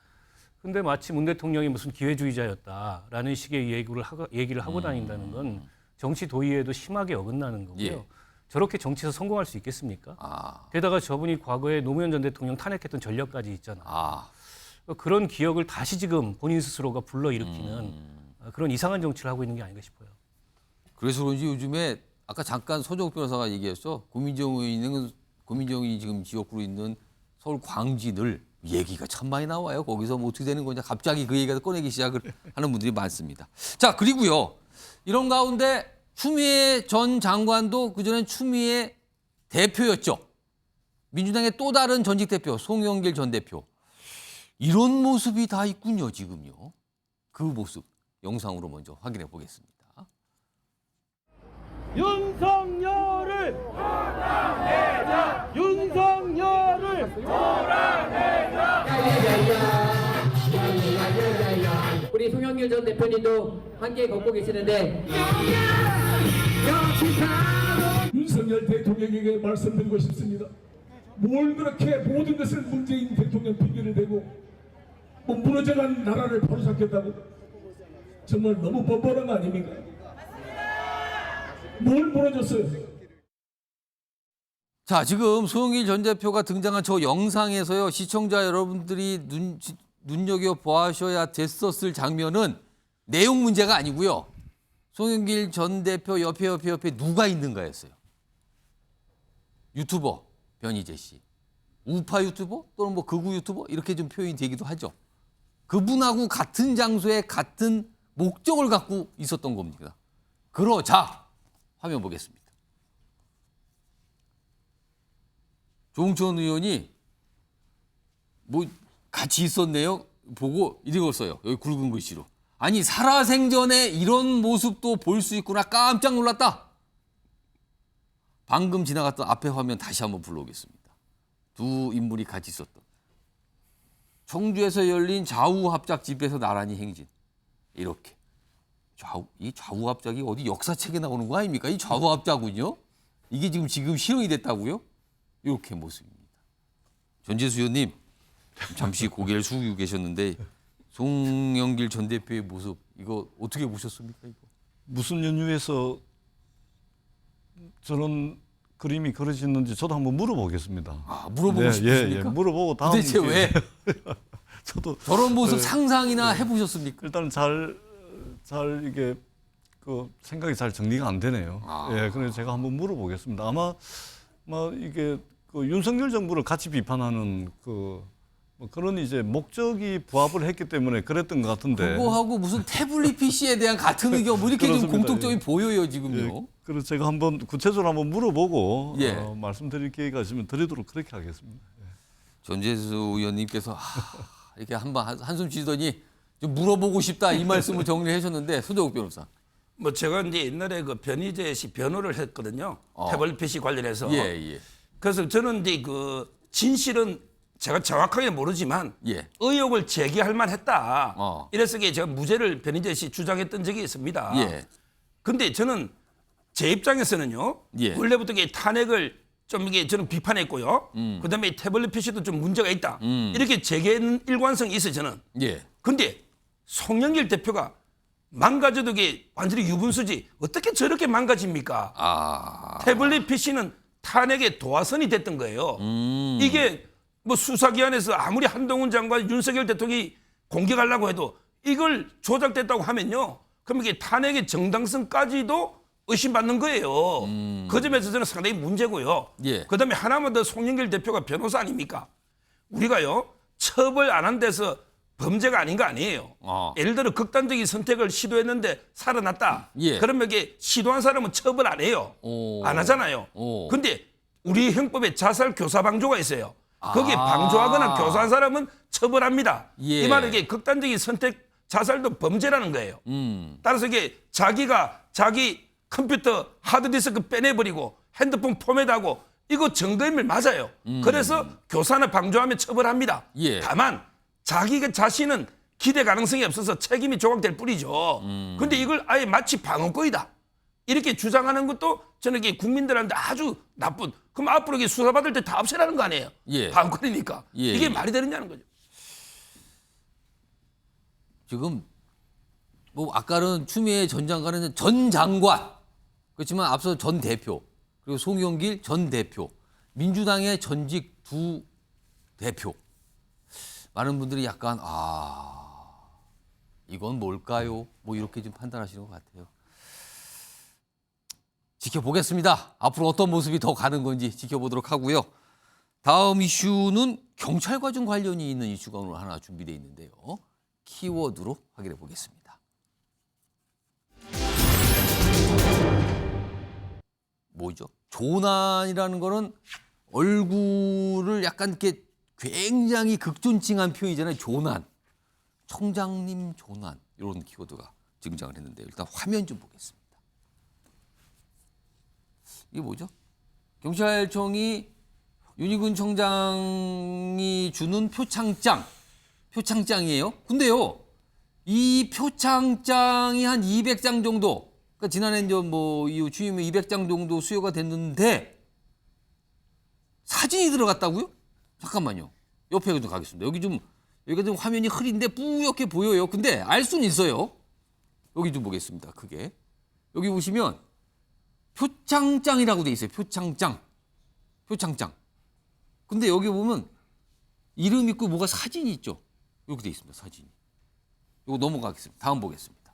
근데 마치 문 대통령이 무슨 기회주의자였다라는 식의 얘기를 하고 다닌다는 건 정치 도의에도 심하게 어긋나는 거고요. 예. 저렇게 정치에서 성공할 수 있겠습니까? 게다가 저분이 과거에 노무현 전 대통령 탄핵했던 전력까지 있잖아요. 그런 기억을 다시 지금 본인 스스로가 불러일으키는 그런 이상한 정치를 하고 있는 게 아닌가 싶어요. 그래서 그런지 요즘에 아까 잠깐 서정욱 변호사가 얘기했어. 고민정이 지금 지역구로 있는 서울 광진을 얘기가 참 많이 나와요. 거기서 뭐 어떻게 되는 거냐. 갑자기 그 얘기가 꺼내기 시작을 하는 분들이 많습니다. 자, 그리고요. 이런 가운데 추미애 전 장관도 그전엔 추미애 대표였죠. 민주당의 또 다른 전직 대표 송영길 전 대표. 이런 모습이 다 있군요, 지금요. 그 모습 영상으로 먼저 확인해 보겠습니다. 윤석열을 몰아내자! 윤석열을 몰아내자! 우리 송영길 전 대표님도 함께 걷고 계시는데 윤석열 대통령에게 말씀드리고 싶습니다. 뭘 그렇게 모든 것을 문재인 대통령 핑계를 대고 뭐 무너져간 나라를 바로 잡겠다고 정말 너무 뻔뻔한 거 아닙니까? 뭘 무너졌어요? 자, 지금 송영길 전 대표가 등장한 저 영상에서요. 시청자 여러분들이 눈여겨보셔야 됐었을 장면은 내용 문제가 아니고요. 송영길 전 대표 옆에 누가 있는가였어요. 유튜버 변희재 씨. 우파 유튜버 또는 뭐 극우 유튜버 이렇게 좀 표현이 되기도 하죠. 그분하고 같은 장소에 같은 목적을 갖고 있었던 겁니다. 그러자 화면 보겠습니다. 조홍천 의원이 뭐 같이 있었네요. 보고 읽었어요. 여기 굵은 글씨로. 아니 살아생전에 이런 모습도 볼 수 있구나 깜짝 놀랐다. 방금 지나갔던 앞에 화면 다시 한번 불러오겠습니다. 두 인물이 같이 있었던 청주에서 열린 좌우합작 집에서 나란히 행진. 이렇게 이 좌우합작이 어디 역사책에 나오는 거 아닙니까? 이 좌우합작은요. 이게 지금 실현이 됐다고요? 이렇게 모습입니다. 전재수 의원님 잠시 고개를 숙이고 계셨는데 송영길 전 대표의 모습 이거 어떻게 보셨습니까? 이거? 무슨 연유에서 저런 그림이 그려졌는지 저도 한번 물어보겠습니다. 아, 물어보고 싶으십니까? 예, 물어보고 다음 도대체 왜? 저도 저런 모습 상상이나 해보셨습니까? 일단 잘 이게 그 생각이 잘 정리가 안 되네요. 예, 그래서 제가 한번 물어보겠습니다. 아마 이게 그 윤석열 정부를 같이 비판하는 뭐 그런 이제 목적이 부합을 했기 때문에 그랬던 것 같은데. 그거하고 무슨 태블릿 PC에 대한 같은 의견 뭐 이렇게 좀 공통점이 보여요 지금요. 예, 그래서 제가 한번 구체적으로 한번 물어보고 예. 말씀드릴 기회가 있으면 드리도록 그렇게 하겠습니다. 예. 전재수 의원님께서 이렇게 한숨 쉬더니 좀 물어보고 싶다 이 말씀을 정리해 주셨는데 손정욱 변호사. 뭐 제가 이제 옛날에 그 변희재 씨 변호를 했거든요. 태블릿 PC 관련해서. 예. 그래서 저는 이제 그 진실은 제가 정확하게 모르지만 예. 의혹을 제기할 만했다. 이래서 제가 무죄를 변희재 씨 주장했던 적이 있습니다. 예. 근데 저는 제 입장에서는요. 예. 원래부터 이게 탄핵을 좀 이게 저는 비판했고요. 그다음에 태블릿 PC도 좀 문제가 있다. 이렇게 제기한 일관성이 있어요. 저는. 예. 근데 송영길 대표가 망가져도 이게 완전히 유분수지 어떻게 저렇게 망가집니까? 태블릿 PC는 탄핵의 도화선이 됐던 거예요. 이게 뭐 수사기관에서 아무리 한동훈 장관, 윤석열 대통령이 공격하려고 해도 이걸 조작됐다고 하면요. 그럼 이게 탄핵의 정당성까지도 의심받는 거예요. 그 점에서 저는 상당히 문제고요. 예. 그다음에 하나만 더 송영길 대표가 변호사 아닙니까? 우리가요. 처벌 안 한 데서 범죄가 아닌 거 아니에요. 예를 들어 극단적인 선택을 시도했는데 살아났다. 예. 그러면 이게 시도한 사람은 처벌 안 해요. 안 하잖아요. 근데 우리 형법에 자살 교사 방조가 있어요. 거기에 방조하거나 교사한 사람은 처벌합니다. 예. 이 말은 이게 극단적인 선택 자살도 범죄라는 거예요. 따라서 이게 자기가 자기 컴퓨터 하드디스크 빼내버리고 핸드폰 포맷하고 이거 증거인멸 맞아요. 그래서 교사나 방조하면 처벌합니다. 예. 다만 자기가 자신은 기대 가능성이 없어서 책임이 조각될 뿐이죠. 근데 이걸 아예 마치 방어권이다. 이렇게 주장하는 것도 저는 이게 국민들한테 아주 나쁜. 그럼 앞으로 이게 수사받을 때 다 없애라는 거 아니에요? 예. 방어권이니까. 예. 이게 말이 되느냐는 거죠. 지금 뭐 아까는 추미애 전 장관은 전 장관 그렇지만 앞서 전 대표 그리고 송영길 전 대표 민주당의 전직 두 대표 많은 분들이 약간 이건 뭘까요? 뭐 이렇게 좀 판단하시는 것 같아요. 지켜보겠습니다. 앞으로 어떤 모습이 더 가는 건지 지켜보도록 하고요. 다음 이슈는 경찰과 좀 관련이 있는 이슈가 오늘 하나 준비되어 있는데요. 키워드로 확인해 보겠습니다. 뭐죠? 조난이라는 거는 얼굴을 약간 이렇게 굉장히 극존칭한 표현이잖아요. 조난. 청장님 조난. 이런 키워드가 등장을 했는데 일단 화면 좀 보겠습니다. 이게 뭐죠? 경찰청이 윤희근 청장이 주는 표창장이에요. 근데요, 이 표창장이 한 200장 정도, 그러니까 지난해 이후 취임 200장 정도 수여가 됐는데 사진이 들어갔다고요? 잠깐만요. 옆에 좀 가겠습니다. 여기가 좀 화면이 흐린데 뿌옇게 보여요. 근데 알 수는 있어요. 여기 좀 보겠습니다. 크게. 여기 보시면 표창장이라고 돼 있어요. 표창장. 근데 여기 보면 이름 있고 뭐가 사진이 있죠. 여기 돼 있습니다. 사진이. 이거 넘어가겠습니다. 다음 보겠습니다.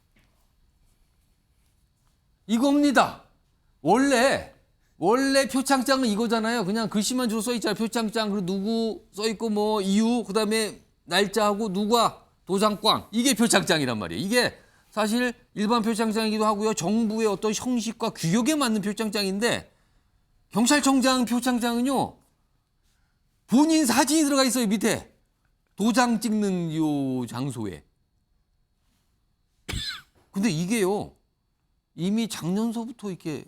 이겁니다. 원래 표창장은 이거잖아요. 그냥 글씨만 주로 써 있잖아요. 표창장 그리고 누구 써 있고 뭐 이유 그다음에 날짜하고 누가 도장꽝 이게 표창장이란 말이에요. 이게 사실 일반 표창장이기도 하고요. 정부의 어떤 형식과 규격에 맞는 표창장인데 경찰청장 표창장은요. 본인 사진이 들어가 있어요. 밑에. 도장 찍는 요 장소에. 근데 이게요. 이미 작년서부터 이렇게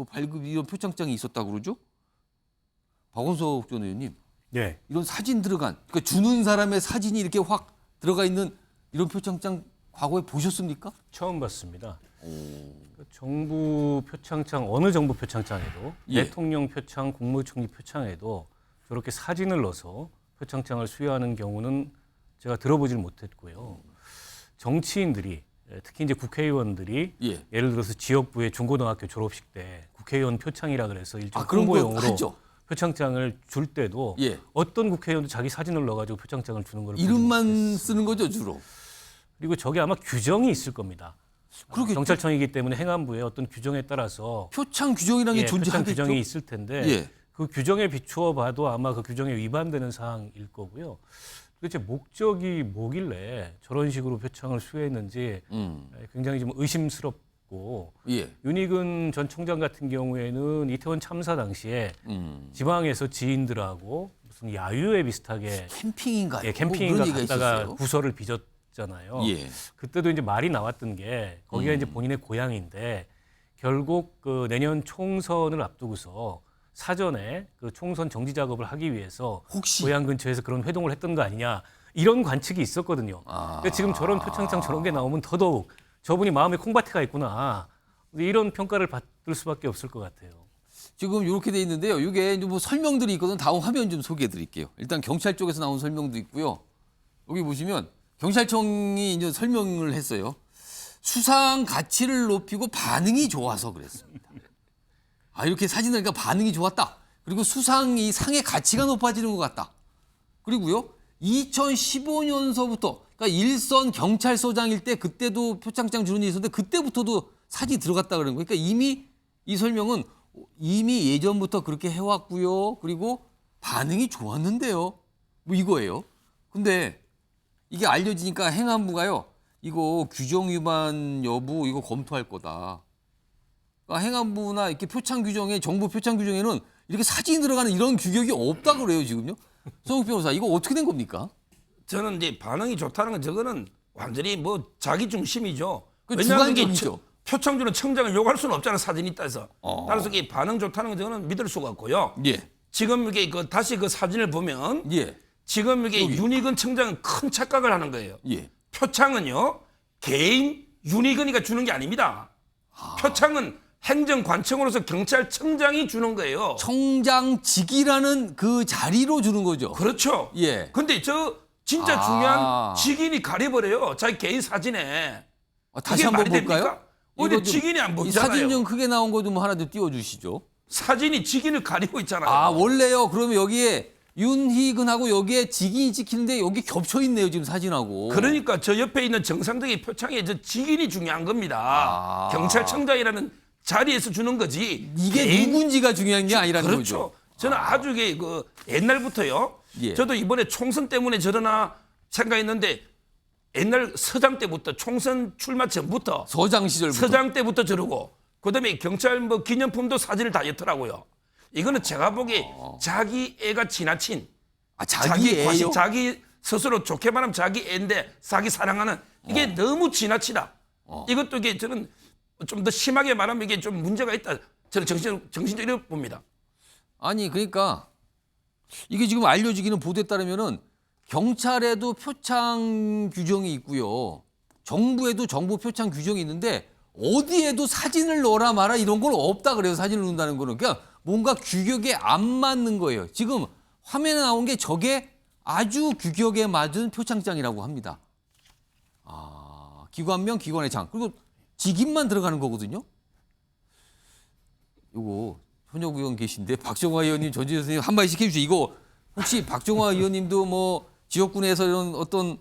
발급 이런 표창장이 있었다고 그러죠? 박원석 전 의원님. 네. 이런 사진 들어간, 그러니까 주는 사람의 사진이 이렇게 확 들어가 있는 이런 표창장 과거에 보셨습니까? 처음 봤습니다. 정부 표창장, 어느 정부 표창장에도 예. 대통령 표창, 국무총리 표창에도 저렇게 사진을 넣어서 표창장을 수여하는 경우는 제가 들어보질 못했고요. 정치인들이, 특히 이제 국회의원들이 예. 예를 들어서 지역구의 중고등학교 졸업식 때 국회의원 표창이라 그래서 일종 그런 거 홍보용으로 하죠. 표창장을 줄 때도 예. 어떤 국회의원도 자기 사진을 넣어가지고 표창장을 주는 걸 이름만 쓰는 거죠, 주로. 그리고 저게 아마 규정이 있을 겁니다. 그러겠죠. 경찰청이기 때문에 행안부의 어떤 규정에 따라서 표창 규정이라는 게 표창 존재하겠죠. 규정이 있을 텐데 예. 그 규정에 비추어 봐도 아마 그 규정에 위반되는 사항일 거고요. 도대체 목적이 뭐길래 저런 식으로 표창을 수여했는지 굉장히 좀 의심스럽고 예. 윤희근 전 총장 같은 경우에는 이태원 참사 당시에 지방에서 지인들하고 무슨 야유회 비슷하게 캠핑인가요? 예, 캠핑인가 그런 얘기가 갔다가 있었어요. 구설을 빚었잖아요. 예. 그때도 이제 말이 나왔던 게 거기가 이제 본인의 고향인데 결국 그 내년 총선을 앞두고서 사전에 그 총선 정지 작업을 하기 위해서 혹시 고향 근처에서 그런 회동을 했던 거 아니냐 이런 관측이 있었거든요. 그러니까 지금 저런 표창장 저런 게 나오면 더더욱 저분이 마음에 콩밭이가 있구나 이런 평가를 받을 수밖에 없을 것 같아요. 지금 이렇게 돼 있는데요. 이게 이제 뭐 설명들이 있거든. 다음 화면 좀 소개해 드릴게요. 일단 경찰 쪽에서 나온 설명도 있고요. 여기 보시면 경찰청이 이제 설명을 했어요. 수상 가치를 높이고 반응이 좋아서 그랬습니다. 이렇게 사진을 보니까 반응이 좋았다. 그리고 수상이 상의 가치가 높아지는 것 같다. 그리고요. 2015년서부터 그러니까 일선 경찰서장일 때 그때도 표창장 주는 일이 있었는데 그때부터도 사진이 들어갔다 그런 거예요. 그러니까 이미 이 설명은 이미 예전부터 그렇게 해왔고요. 그리고 반응이 좋았는데요. 뭐 이거예요. 근데 이게 알려지니까 행안부가요. 이거 규정 위반 여부 이거 검토할 거다. 그러니까 행안부나 이렇게 표창 규정에 정부 표창 규정에는 이렇게 사진이 들어가는 이런 규격이 없다 그래요 지금요. 송욱 변호사 이거 어떻게 된 겁니까? 저는 이제 반응이 좋다는 건 저거는 완전히 뭐 자기 중심이죠. 그 왜냐하면 이게 주관적이죠. 표창 주는 청장을 욕할 수는 없잖아요. 사진이 있다 해서. 따라서 이게 반응 좋다는 건 저는 믿을 수가 없고요. 예. 지금 이게 다시 그 사진을 보면 예. 지금 이게 윤희근 청장은 큰 착각을 하는 거예요. 예. 표창은요 개인 윤희근이가 주는 게 아닙니다. 표창은 행정관청으로서 경찰청장이 주는 거예요. 청장직이라는 그 자리로 주는 거죠. 그렇죠. 예. 근데 저 진짜 중요한 직인이 가려버려요. 자기 개인 사진에. 다시 이게 한번 말이 볼까요? 됩니까? 오히려 직인이 안 이 보이잖아요. 사진 좀 크게 나온 거 좀 하나 좀 띄워주시죠. 사진이 직인을 가리고 있잖아요. 원래요. 그러면 여기에 윤희근하고 여기에 직인이 찍히는데 여기 겹쳐 있네요 지금 사진하고. 그러니까 저 옆에 있는 정상적인 표창에 저 직인이 중요한 겁니다. 경찰청장이라는 자리에서 주는 거지. 이게 누군지가 중요한 게 아니라는 그렇죠. 거죠. 저는 아주 그 옛날부터요. 예. 저도 이번에 총선 때문에 저러나 생각했는데 옛날 서장 때부터 총선 출마 전부터 서장 시절부터 서장 때부터 저러고 그다음에 경찰 뭐 기념품도 사진을 다 였더라고요. 이거는 제가 보기에 자기 애가 지나친 자기 애요? 자기 스스로 좋게 말하면 자기 애인데 자기 사랑하는 이게 너무 지나치다. 이것도 이게 저는 좀 더 심하게 말하면 이게 좀 문제가 있다. 저는 정신적으로 봅니다. 아니 그러니까 이게 지금 알려지기는 보도에 따르면은 경찰에도 표창 규정이 있고요. 정부에도 정부 표창 규정이 있는데 어디에도 사진을 넣어라 마라 이런 건 없다 그래요. 사진을 넣는다는 거는. 그러니까 뭔가 규격에 안 맞는 거예요. 지금 화면에 나온 게 저게 아주 규격에 맞은 표창장이라고 합니다. 기관명, 기관의 장. 그리고 직인만 들어가는 거거든요. 이거 현역 의원 계신데 박정화 의원님, 전지현 선생님 한마디씩 해주세요. 이거 혹시 박정화 의원님도 뭐 지역구 내에서 이런 어떤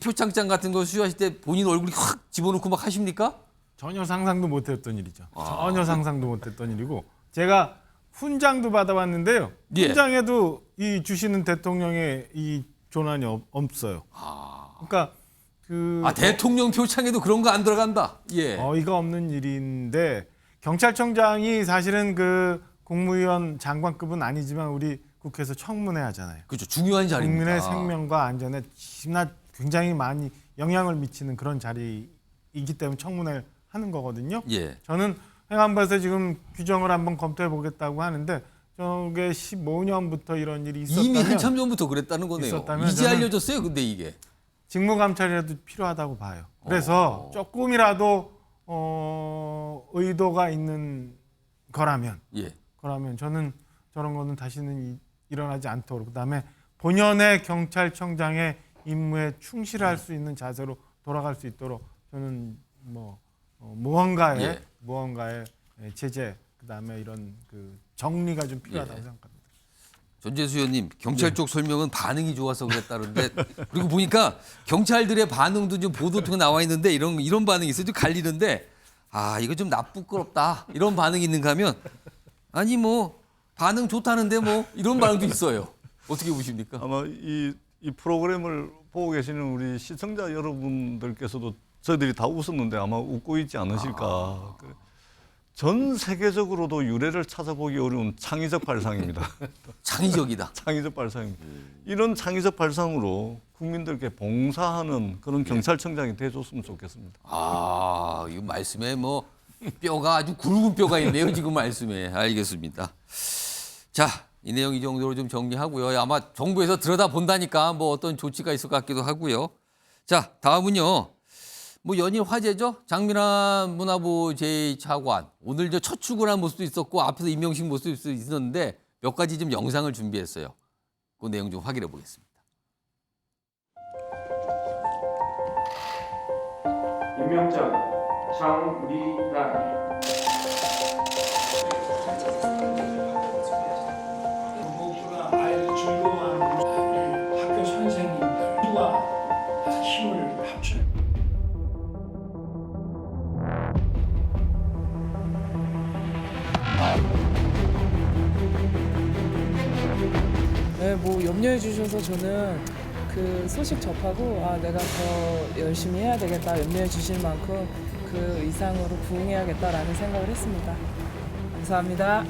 표창장 같은 거 수여하실 때 본인 얼굴이 확 집어넣고 막 하십니까? 전혀 상상도 못했던 일이죠. 전혀 상상도 못했던 일이고 제가 훈장도 받아봤는데요. 예. 훈장에도 이 주시는 대통령의 이 조난이 없어요. 그러니까 대통령 표창에도 그런 거 안 들어간다. 예. 어이가 없는 일인데 경찰청장이 사실은 그 국무위원 장관급은 아니지만 우리 국회에서 청문회 하잖아요. 그렇죠. 중요한 자리입니다. 국민의 생명과 안전에 굉장히 많이 영향을 미치는 그런 자리이기 때문에 청문회를 하는 거거든요. 예. 저는 행안부에서 지금 규정을 한번 검토해 보겠다고 하는데 저게 15년부터 이런 일이 있었다면 이미 한참 전부터 그랬다는 거네요. 있었다면 이제 저는 알려졌어요. 근데 이게 직무 감찰이라도 필요하다고 봐요. 그래서 조금이라도 의도가 있는 거라면, 그러면 저는 저런 거는 다시는 일어나지 않도록, 그다음에 본연의 경찰청장의 임무에 충실할 수 있는 자세로 돌아갈 수 있도록 저는 뭐 무언가의 제재, 그다음에 이런 그 정리가 좀 필요하다고 생각합니다. 전재수 의원님, 경찰 쪽 설명은 반응이 좋아서 그랬다는데 그리고 보니까 경찰들의 반응도 좀 보도 통해 나와 있는데 이런 반응이 있어요. 좀 갈리는데 이거 좀 나쁘끄럽다 이런 반응이 있는가 하면 아니 뭐 반응 좋다는데 뭐 이런 반응도 있어요. 어떻게 보십니까? 아마 이 프로그램을 보고 계시는 우리 시청자 여러분들께서도 저희들이 다 웃었는데 아마 웃고 있지 않으실까. 전 세계적으로도 유례를 찾아보기 어려운 창의적 발상입니다. 창의적이다. 창의적 발상입니다. 이런 창의적 발상으로 국민들께 봉사하는 그런 경찰청장이 돼줬으면 좋겠습니다. 이 말씀에 뭐 뼈가 아주 굵은 뼈가 있네요. 지금 말씀에. 알겠습니다. 자, 이 내용 이 정도로 좀 정리하고요. 아마 정부에서 들여다본다니까 뭐 어떤 조치가 있을 것 같기도 하고요. 자, 다음은요. 뭐 연일 화제죠. 장민환 문화부 제2차관. 오늘 첫 출근한 모습도 있었고 앞에서 임명식 모습도 있었는데 몇 가지 좀 영상을 준비했어요. 그 내용 좀 확인해 보겠습니다. 임명장 장미란. 무엇보다 아이를 즐거워하는 학교 선생님들과 힘을 합쳐. 네, 뭐 염려해 주셔서 저는 그 소식 접하고 내가 더 열심히 해야 되겠다, 염려해 주실 만큼 그 이상으로 부응해야겠다라는 생각을 했습니다. 감사합니다.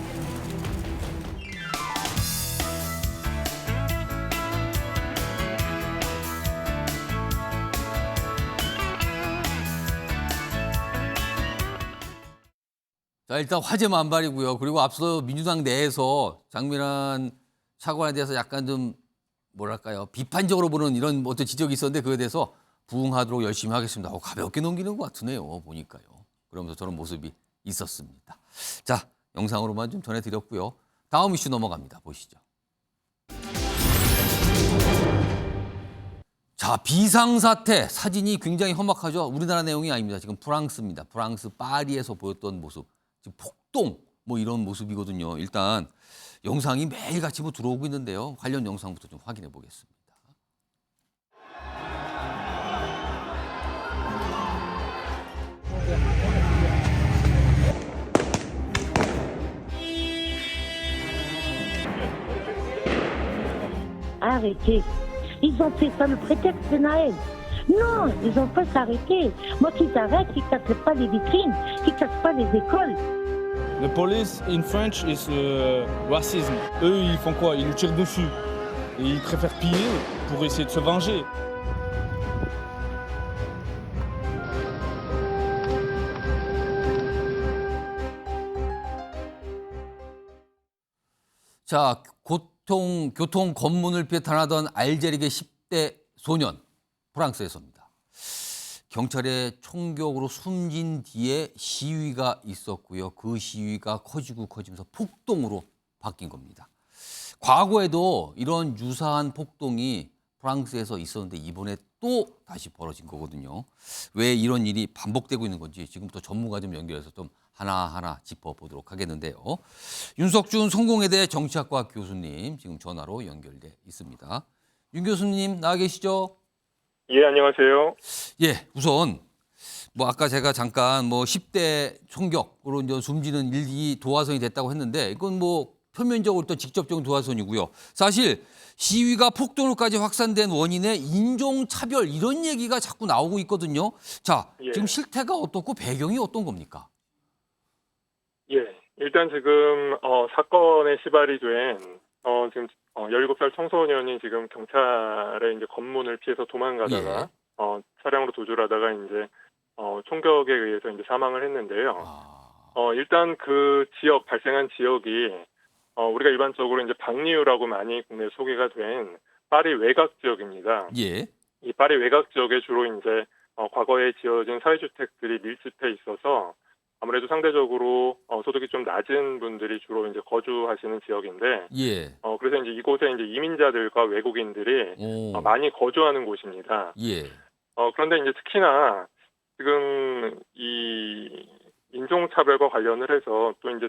자, 일단 화제 만발이고요. 그리고 앞서 민주당 내에서 장민환 차관에 대해서 약간 좀 뭐랄까요, 비판적으로 보는 이런 어떤 지적이 있었는데 그에 대해서 부응하도록 열심히 하겠습니다 하고 가볍게 넘기는 것 같으네요. 보니까요. 그러면서 저런 모습이 있었습니다. 자, 영상으로만 좀 전해드렸고요. 다음 이슈 넘어갑니다. 보시죠. 자, 비상사태 사진이 굉장히 험악하죠. 우리나라 내용이 아닙니다. 지금 프랑스입니다. 프랑스 파리에서 보였던 모습. 지금 폭동 뭐 이런 모습이거든요. 일단 영상이 매일같이 뭐 들어오고 있는데요. 관련 영상부터 좀 확인해 보겠습니다. Arrêtez. Ils ont fait ça le prétexte de Naël. Non, ils n'ont pas s'arrêter. Moi, qu'ils arrêtent, qu'ils ne cassent pas les vitrines, qu'ils ne cassent pas les écoles. The police in French is racisme. Eux, ils font quoi? Ils nous tirent dessus. Et ils préfèrent piller pour essayer de se venger. 자, 교통 검문을 비탄하던 알제리계 10대 소년, 프랑스에서입니다. 경찰의 총격으로 숨진 뒤에 시위가 있었고요. 그 시위가 커지면서 폭동으로 바뀐 겁니다. 과거에도 이런 유사한 폭동이 프랑스에서 있었는데 이번에 또 다시 벌어진 거거든요. 왜 이런 일이 반복되고 있는 건지 지금부터 전문가 좀 연결해서 좀 하나하나 짚어보도록 하겠는데요. 윤석준 성공회대 정치학과 교수님 지금 전화로 연결돼 있습니다. 윤 교수님 나와 계시죠? 예, 안녕하세요. 예, 우선 뭐 아까 제가 잠깐 뭐 10대 총격으로 이제 숨지는 일이 도화선이 됐다고 했는데 이건 뭐 표면적으로 또 직접적인 도화선이고요. 사실 시위가 폭동으로까지 확산된 원인의 인종차별 이런 얘기가 자꾸 나오고 있거든요. 자, 예. 지금 실태가 어떻고 배경이 어떤 겁니까? 예, 일단 지금 사건의 시발이 된 지금 17살 청소년이 지금 경찰의 이제 검문을 피해서 도망가다가 차량으로 도주를 하다가 이제 총격에 의해서 이제 사망을 했는데요. 일단 그 지역, 발생한 지역이 우리가 일반적으로 이제 방리우라고 많이 국내 소개가 된 파리 외곽 지역입니다. 예. 이 파리 외곽 지역에 주로 이제 과거에 지어진 사회주택들이 밀집해 있어서 아무래도 상대적으로 소득이 좀 낮은 분들이 주로 이제 거주하시는 지역인데, 예. 그래서 이제 이곳에 이제 이민자들과 외국인들이 많이 거주하는 곳입니다. 예. 그런데 이제 특히나 지금 이 인종차별과 관련을 해서 또 이제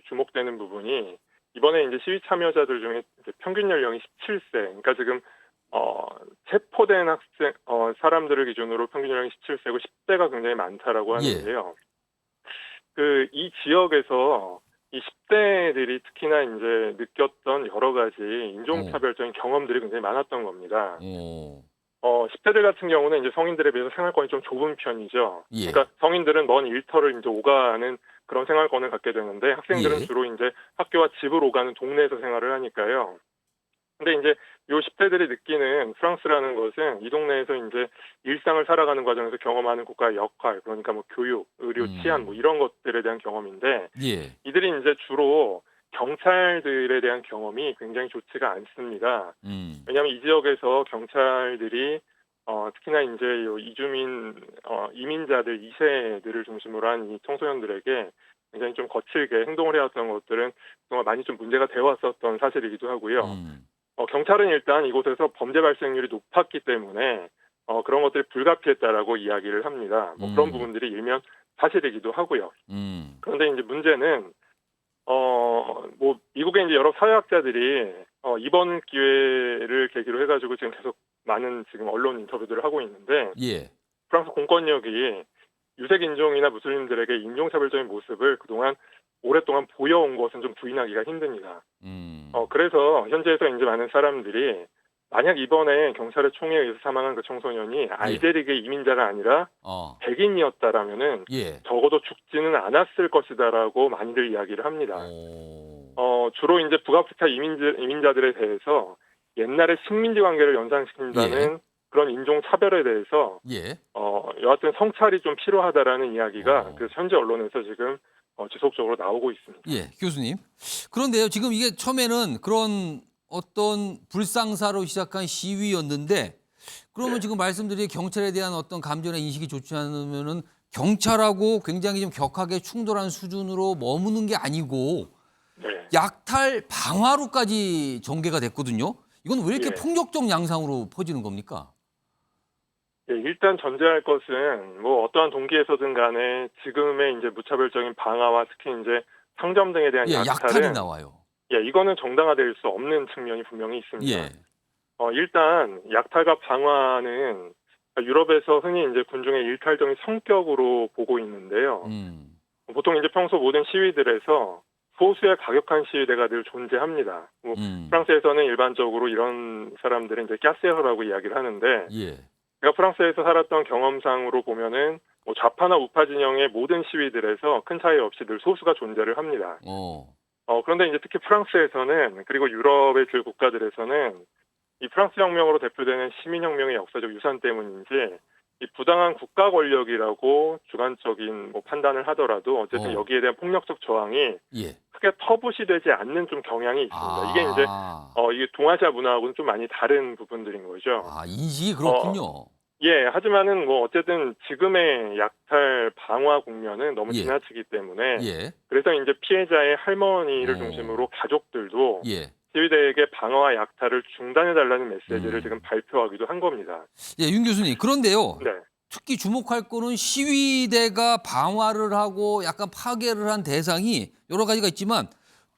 주목되는 부분이 이번에 이제 시위 참여자들 중에 이제 평균 연령이 17세, 그러니까 지금 체포된 학생 사람들을 기준으로 평균 연령이 17세고 10대가 굉장히 많다라고 하는데요. 이 지역에서 이 10대들이 특히나 이제 느꼈던 여러 가지 인종차별적인 경험들이 굉장히 많았던 겁니다. 10대들 같은 경우는 이제 성인들에 비해서 생활권이 좀 좁은 편이죠. 예. 그러니까 성인들은 먼 일터를 이제 오가는 그런 생활권을 갖게 되는데 학생들은 예. 주로 이제 학교와 집을 오가는 동네에서 생활을 하니까요. 근데 이제 요 10대들이 느끼는 프랑스라는 것은 이 동네에서 이제 일상을 살아가는 과정에서 경험하는 국가의 역할, 그러니까 뭐 교육, 의료, 치안 뭐 이런 것들에 대한 경험인데 예. 이들이 이제 주로 경찰들에 대한 경험이 굉장히 좋지가 않습니다. 왜냐하면 이 지역에서 경찰들이 특히나 이제 요 이주민 이민자들 2세들을 중심으로 한 이 청소년들에게 굉장히 좀 거칠게 행동을 해왔던 것들은 정말 많이 좀 문제가 되어왔었던 사실이기도 하고요. 경찰은 일단 이곳에서 범죄 발생률이 높았기 때문에 그런 것들이 불가피했다라고 이야기를 합니다. 뭐 그런 부분들이 일면 사실이기도 하고요. 그런데 이제 문제는 뭐 미국의 이제 여러 사회학자들이 이번 기회를 계기로 해가지고 지금 계속 많은 지금 언론 인터뷰들을 하고 있는데 예. 프랑스 공권력이 유색 인종이나 무슬림들에게 인종차별적인 모습을 그동안 오랫동안 보여온 것은 좀 부인하기가 힘듭니다. 그래서 현지에서 이제 많은 사람들이 만약 이번에 경찰의 총에 의해서 사망한 그 청소년이 알제리계 이민자가 아니라 백인이었다라면은 예. 적어도 죽지는 않았을 것이다라고 많이들 이야기를 합니다. 주로 이제 북아프리카 이민자들에 대해서 옛날에 식민지 관계를 연상시킨다는 그런 인종 차별에 대해서 여하튼 성찰이 좀 필요하다라는 이야기가 그 현지 언론에서 지금 지속적으로 나오고 있습니다. 예, 교수님. 그런데요, 지금 이게 처음에는 그런 어떤 불상사로 시작한 시위였는데, 그러면 지금 말씀드린 경찰에 대한 어떤 감정이나 인식이 좋지 않으면은 경찰하고 굉장히 좀 격하게 충돌한 수준으로 머무는 게 아니고 약탈 방화로까지 전개가 됐거든요. 이건 왜 이렇게 폭력적 양상으로 퍼지는 겁니까? 일단 전제할 것은 뭐 어떠한 동기에서든 간에 지금의 이제 무차별적인 방화와 특히 이제 상점 등에 대한 약탈이 나와요. 이거는 정당화될 수 없는 측면이 분명히 있습니다. 일단 약탈과 방화는 유럽에서 흔히 이제 군중의 일탈적인 성격으로 보고 있는데요. 보통 이제 평소 모든 시위들에서 소수의 과격한 시위대가 늘 존재합니다. 뭐 프랑스에서는 일반적으로 이런 사람들은 이제 까세어라고 이야기를 하는데, 제가 프랑스에서 살았던 경험상으로 보면은 뭐 좌파나 우파 진영의 모든 시위들에서 큰 차이 없이 늘 소수가 존재를 합니다. 그런데 이제 특히 프랑스에서는, 그리고 유럽의 주 국가들에서는 이 프랑스 혁명으로 대표되는 시민혁명의 역사적 유산 때문인지 이 부당한 국가 권력이라고 주관적인 뭐 판단을 하더라도 어쨌든 여기에 대한 폭력적 저항이 크게 터부시되지 않는 좀 경향이 있습니다. 이게 이제 이게 동아시아 문화하고는 좀 많이 다른 부분들인 거죠. 인식이 그렇군요. 하지만은 뭐 어쨌든 지금의 약탈 방화 국면은 너무 지나치기 때문에 그래서 이제 피해자의 할머니를 중심으로 가족들도 시위대에게 방화와 약탈을 중단해달라는 메시지를 지금 발표하기도 한 겁니다. 윤 교수님, 그런데요. 특히 주목할 거는 시위대가 방화를 하고 약간 파괴를 한 대상이 여러 가지가 있지만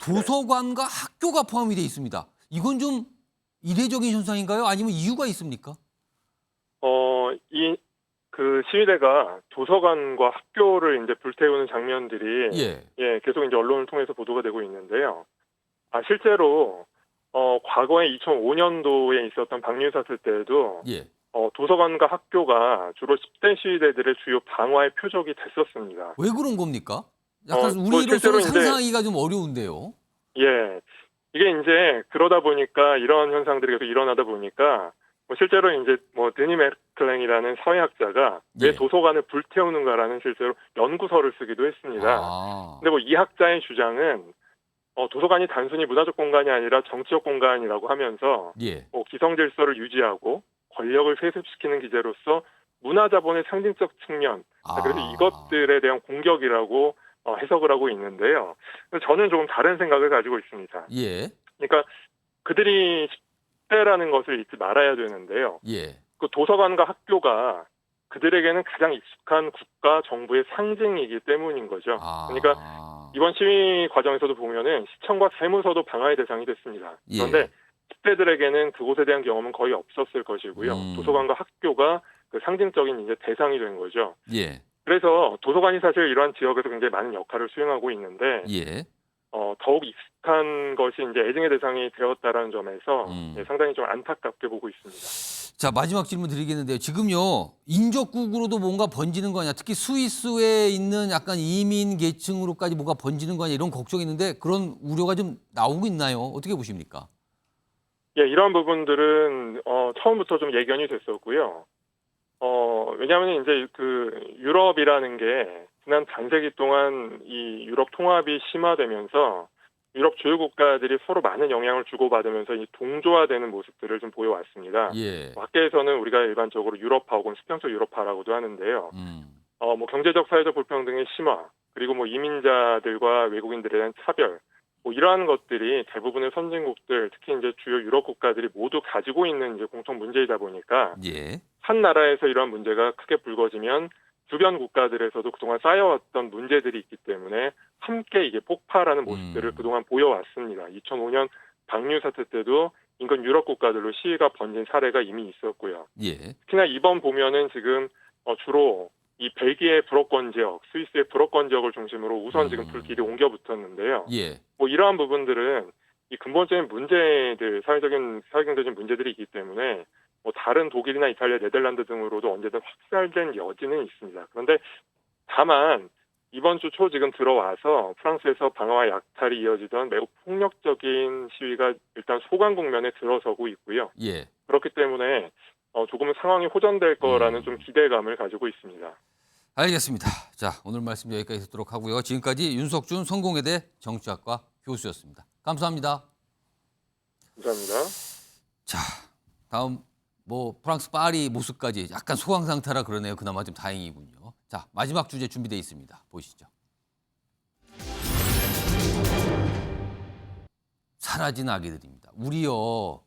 도서관과 학교가 포함이 돼 있습니다. 이건 좀 이례적인 현상인가요? 아니면 이유가 있습니까? 그 시위대가 도서관과 학교를 이제 불태우는 장면들이 계속 이제 언론을 통해서 보도가 되고 있는데요. 실제로 과거에 2005년도에 있었던 방류 사슬 때에도 도서관과 학교가 주로 10대 시위대들의 주요 방화의 표적이 됐었습니다. 왜 그런 겁니까? 약간 우리로서는 상상하기가 좀 어려운데요. 이게 이제 그러다 보니까 이런 현상들이 계속 일어나다 보니까 실제로 이제 드니 맥클랭이라는 사회학자가 왜 도서관을 불태우는가라는 실제로 연구서를 쓰기도 했습니다. 근데 이 학자의 주장은 도서관이 단순히 문화적 공간이 아니라 정치적 공간이라고 하면서 기성 질서를 유지하고 권력을 세습시키는 기제로서 문화자본의 상징적 측면, 그래서 이것들에 대한 공격이라고 해석을 하고 있는데요. 저는 조금 다른 생각을 가지고 있습니다. 그러니까 그들이 10대라는 것을 잊지 말아야 되는데요. 그 도서관과 학교가 그들에게는 가장 익숙한 국가 정부의 상징이기 때문인 거죠. 그러니까 이번 시위 과정에서도 보면은 시청과 세무서도 방화의 대상이 됐습니다. 그런데 10대들에게는 그곳에 대한 경험은 거의 없었을 것이고요. 도서관과 학교가 그 상징적인 이제 대상이 된 거죠. 그래서 도서관이 사실 이러한 지역에서 굉장히 많은 역할을 수행하고 있는데 더욱 익숙한 것이 이제 애증의 대상이 되었다라는 점에서 상당히 좀 안타깝게 보고 있습니다. 자, 마지막 질문 드리겠는데요. 지금요, 인접국으로도 뭔가 번지는 거 아니야? 특히 스위스에 있는 약간 이민 계층으로까지 뭔가 번지는 거 아니야? 이런 걱정이 있는데 그런 우려가 좀 나오고 있나요? 어떻게 보십니까? 이런 부분들은 처음부터 좀 예견이 됐었고요. 왜냐하면 이제 그 유럽이라는 게 지난 반세기 동안 이 유럽 통합이 심화되면서 유럽 주요 국가들이 서로 많은 영향을 주고받으면서 이 동조화되는 모습들을 좀 보여왔습니다. 밖에서는 우리가 일반적으로 유럽파 혹은 수평적 유럽파라고도 하는데요. 경제적 사회적 불평등의 심화, 그리고 이민자들과 외국인들에 대한 차별, 이러한 것들이 대부분의 선진국들, 특히 이제 주요 유럽 국가들이 모두 가지고 있는 이제 공통 문제이다 보니까 한 나라에서 이러한 문제가 크게 불거지면 주변 국가들에서도 그동안 쌓여왔던 문제들이 있기 때문에 함께 이게 폭발하는 모습들을 그동안 보여왔습니다. 2005년 방류 사태 때도 인근 유럽 국가들로 시위가 번진 사례가 이미 있었고요. 특히나 이번 보면은 지금 주로 이 벨기에 불어권 지역, 스위스의 불어권 지역을 중심으로 우선 지금 불길이 옮겨 붙었는데요. 이러한 부분들은 이 근본적인 문제들, 사회경제적인 문제들이 있기 때문에 다른 독일이나 이탈리아, 네덜란드 등으로도 언제든 확산된 여지는 있습니다. 그런데 다만 이번 주 초 지금 들어와서 프랑스에서 방화와 약탈이 이어지던 매우 폭력적인 시위가 일단 소강 국면에 들어서고 있고요. 그렇기 때문에 조금은 상황이 호전될 거라는 좀 기대감을 가지고 있습니다. 알겠습니다. 자, 오늘 말씀 여기까지 듣도록 하고요. 지금까지 윤석준 성공회대 정치학과 교수였습니다. 감사합니다. 감사합니다. 자, 다음 프랑스 파리 모습까지 약간 소강 상태라 그러네요. 그나마 좀 다행이군요. 자, 마지막 주제 준비되어 있습니다. 보시죠. 사라진 아기들입니다. 우리요,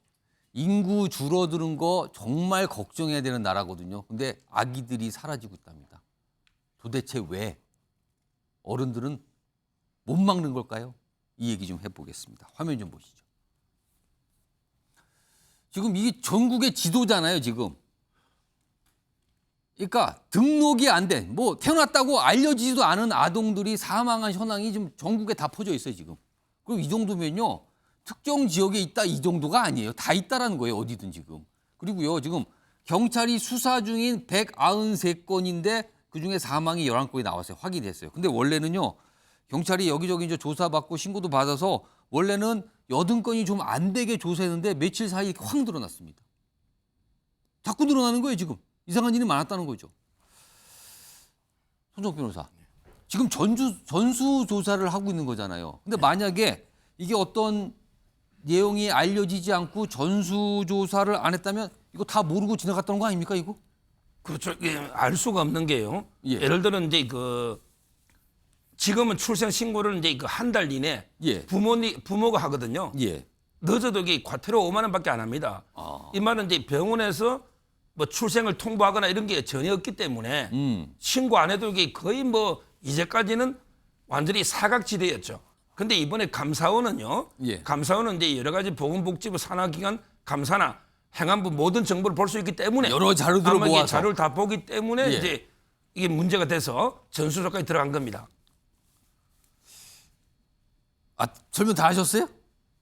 인구 줄어드는 거 정말 걱정해야 되는 나라거든요. 근데 아기들이 사라지고 있답니다. 도대체 왜? 어른들은 못 막는 걸까요? 이 얘기 좀 해보겠습니다. 화면 좀 보시죠. 지금 이게 전국의 지도잖아요, 지금. 그러니까 등록이 안 된, 태어났다고 알려지지도 않은 아동들이 사망한 현황이 지금 전국에 다 퍼져 있어요, 지금. 그럼 이 정도면요, 특정 지역에 있다 이 정도가 아니에요. 다 있다라는 거예요, 어디든 지금. 그리고요, 지금 경찰이 수사 중인 193건인데 그중에 사망이 11건이 나왔어요. 확인됐어요. 근데 원래는요, 경찰이 여기저기 이제 조사받고 신고도 받아서 원래는 80건이 좀 안 되게 조사했는데 며칠 사이에 확 늘어났습니다. 자꾸 늘어나는 거예요, 지금. 이상한 일이 많았다는 거죠. 손정욱 변호사, 지금 전수 조사를 하고 있는 거잖아요. 근데 만약에 이게 어떤 내용이 알려지지 않고 전수 조사를 안 했다면 이거 다 모르고 지나갔다는 거 아닙니까, 이거? 그렇죠. 알 수가 없는 게요. 예를 들어 이제 지금은 출생 신고를 이제 한 달 이내 부모가 하거든요. 늦어도 이게 과태료 5만 원밖에 안 합니다. 이 말은 이제 병원에서 출생을 통보하거나 이런 게 전혀 없기 때문에 신고 안 해도 이게 거의 이제까지는 완전히 사각지대였죠. 근데 이번에 감사원은요. 감사원은 이제 여러 가지 보건복지부 산하기관 감사나 행안부 모든 정보를 볼 수 있기 때문에 여러 자료들을 모아서 자료를 다 보기 때문에 이제 이게 문제가 돼서 전수조사까지 들어간 겁니다. 설명 다 하셨어요?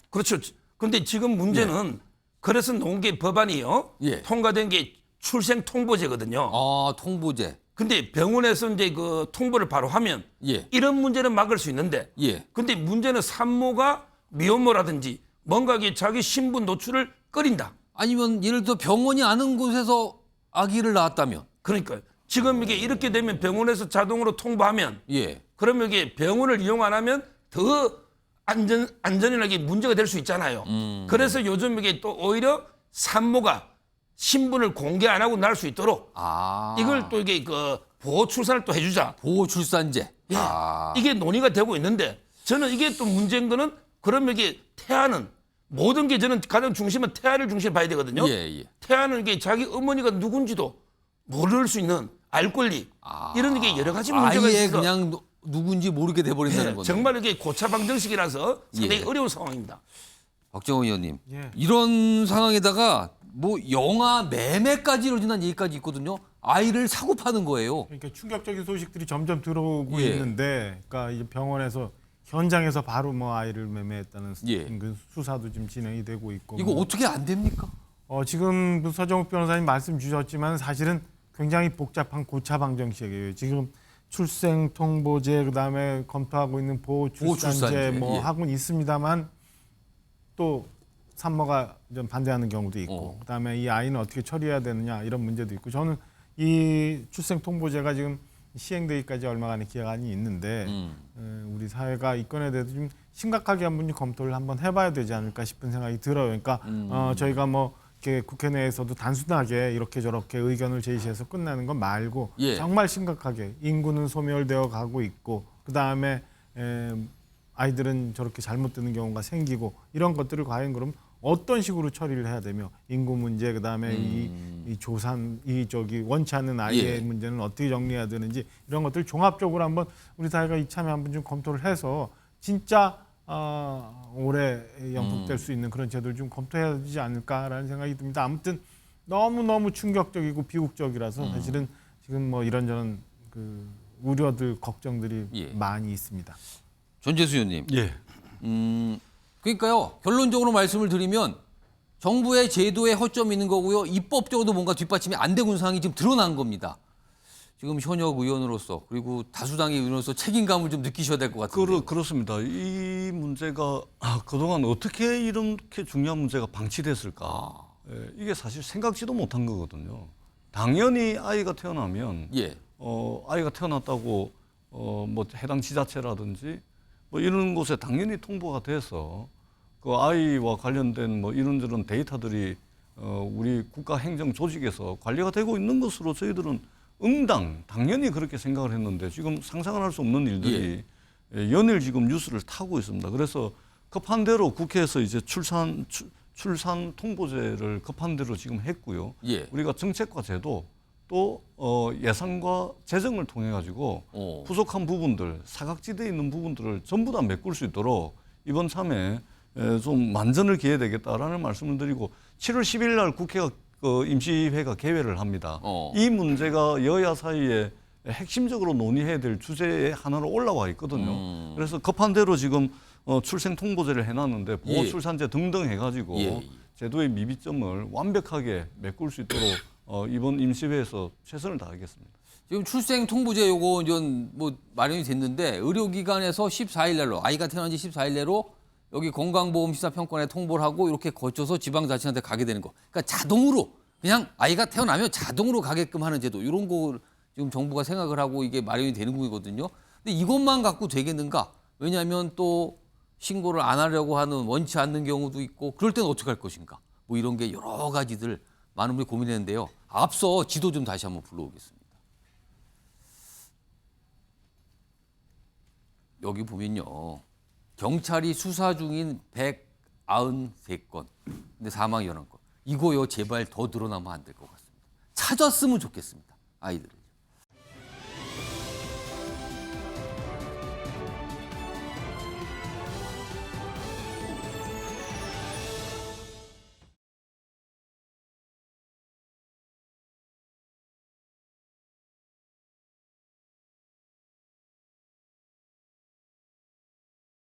그렇죠. 근데 지금 문제는 그래서 놓은 게 법안이요. 통과된 게 출생 통보제거든요. 통보제. 근데 병원에서 이제 그 통보를 바로 하면 이런 문제는 막을 수 있는데 근데 문제는 산모가 미혼모라든지 뭔가 자기 신분 노출을 꺼린다. 아니면 예를 들어 병원이 아는 곳에서 아기를 낳았다면. 그러니까 지금 이게 이렇게 되면 병원에서 자동으로 통보하면 예. 그러면 이게 병원을 이용 안 하면 더 안전하게 문제가 될 수 있잖아요. 그래서 요즘 이게 또 오히려 산모가 신분을 공개 안 하고 날 수 있도록 이걸 또 이게 그 보호 출산을 또 해주자. 보호 출산제. 예. 이게 논의가 되고 있는데 저는 이게 또 문제인 거는 그러면 이게 태아는 모든 게 저는 가장 중심은 태아를 중심에 봐야 되거든요. 예. 태아는 이게 자기 어머니가 누군지도 모를 수 있는 알 권리 이런 게 여러 가지 문제가 아예 있어서 그냥 누군지 모르게 돼버린다는 건데. 정말 이게 고차 방정식이라서 상당히 어려운 상황입니다. 박정호 의원님, 이런 상황에다가 뭐 영아 매매까지 이루어진다는 얘기까지 있거든요. 아이를 사고 파는 거예요. 그러니까 충격적인 소식들이 점점 들어오고 예. 있는데, 그러니까 이제 병원에서 현장에서 바로 뭐 아이를 매매했다는 그 수사도 지금 진행이 되고 있고. 이거 어떻게 안 됩니까? 지금 서정욱 변호사님 말씀 주셨지만 사실은 굉장히 복잡한 고차 방정식이에요. 지금 출생 통보제 그다음에 검토하고 있는 보호 출산제 뭐 하고는 있습니다만 또 산모가 좀 반대하는 경우도 있고 그다음에 이 아이는 어떻게 처리해야 되느냐 이런 문제도 있고 저는 이 출생 통보제가 지금 시행되기까지 얼마간의 기간이 있는데 우리 사회가 이 건에 대해서 좀 심각하게 한번 검토를 한번 해봐야 되지 않을까 싶은 생각이 들어요. 그러니까 저희가 뭐 이렇게 국회 내에서도 단순하게 이렇게 저렇게 의견을 제시해서 끝나는 건 말고 정말 심각하게 인구는 소멸되어 가고 있고 그다음에 아이들은 저렇게 잘못되는 경우가 생기고 이런 것들을 과연 그럼 어떤 식으로 처리를 해야 되며 인구 문제 그다음에 이 조산 이 저기 원치 않는 아이의 문제는 어떻게 정리해야 되는지 이런 것들 종합적으로 한번 우리 사회가 이참에 한번 좀 검토를 해서 진짜 오래 영속될 수 있는 그런 제도를 좀 검토해야 되지 않을까라는 생각이 듭니다. 아무튼 너무 충격적이고 비극적이라서 사실은 지금 뭐 이런저런 그 우려들 걱정들이 많이 있습니다. 전재수 의원님. 그러니까요. 결론적으로 말씀을 드리면 정부의 제도에 허점이 있는 거고요. 입법적으로도 뭔가 뒷받침이 안 되고 있는 상황이 지금 드러난 겁니다. 지금 현역 의원으로서 그리고 다수당의 의원으로서 책임감을 좀 느끼셔야 될 것 같은데. 그렇습니다. 이 문제가 그동안 어떻게 이렇게 중요한 문제가 방치됐을까. 이게 사실 생각지도 못한 거거든요. 당연히 아이가 태어나면 아이가 태어났다고 뭐 해당 지자체라든지 뭐 이런 곳에 당연히 통보가 돼서 그 아이와 관련된 뭐 이런저런 데이터들이 우리 국가 행정 조직에서 관리가 되고 있는 것으로 저희들은 당연히 그렇게 생각을 했는데 지금 상상을 할 수 없는 일들이 연일 지금 뉴스를 타고 있습니다. 그래서 급한 대로 국회에서 이제 출산 통보제를 급한 대로 지금 했고요. 우리가 정책과 제도 또 예산과 재정을 통해 가지고 부족한 부분들, 사각지대에 있는 부분들을 전부 다 메꿀 수 있도록 이번 참에 좀 만전을 기해야 되겠다라는 말씀을 드리고 7월 10일 날 국회가 임시회가 개회를 합니다. 이 문제가 여야 사이에 핵심적으로 논의해야 될 주제의 하나로 올라와 있거든요. 그래서 급한 대로 지금 출생 통보제를 해놨는데 보호 출산제 등등 해가지고 제도의 미비점을 완벽하게 메꿀 수 있도록 이번 임시회에서 최선을 다하겠습니다. 지금 출생 통보제 요거 뭐 마련이 됐는데 의료기관에서 14일 내로 아이가 태어난 지 14일 내로 여기 건강보험심사평가원에 통보를 하고 이렇게 거쳐서 지방자치한테 가게 되는 거. 그러니까 자동으로 그냥 아이가 태어나면 자동으로 가게끔 하는 제도 이런 거 지금 정부가 생각을 하고 이게 마련이 되는 거거든요. 근데 이것만 갖고 되겠는가? 왜냐하면 또 신고를 안 하려고 하는 원치 않는 경우도 있고 그럴 때는 어떻게 할 것인가? 뭐 이런 게 여러 가지들 많은 분들이 고민했는데요. 앞서 지도 좀 다시 한번 불러오겠습니다. 여기 보면요. 경찰이 수사 중인 193건, 근데 사망 11건. 이거요, 제발 더 늘어나면 안 될 것 같습니다. 찾았으면 좋겠습니다, 아이들을.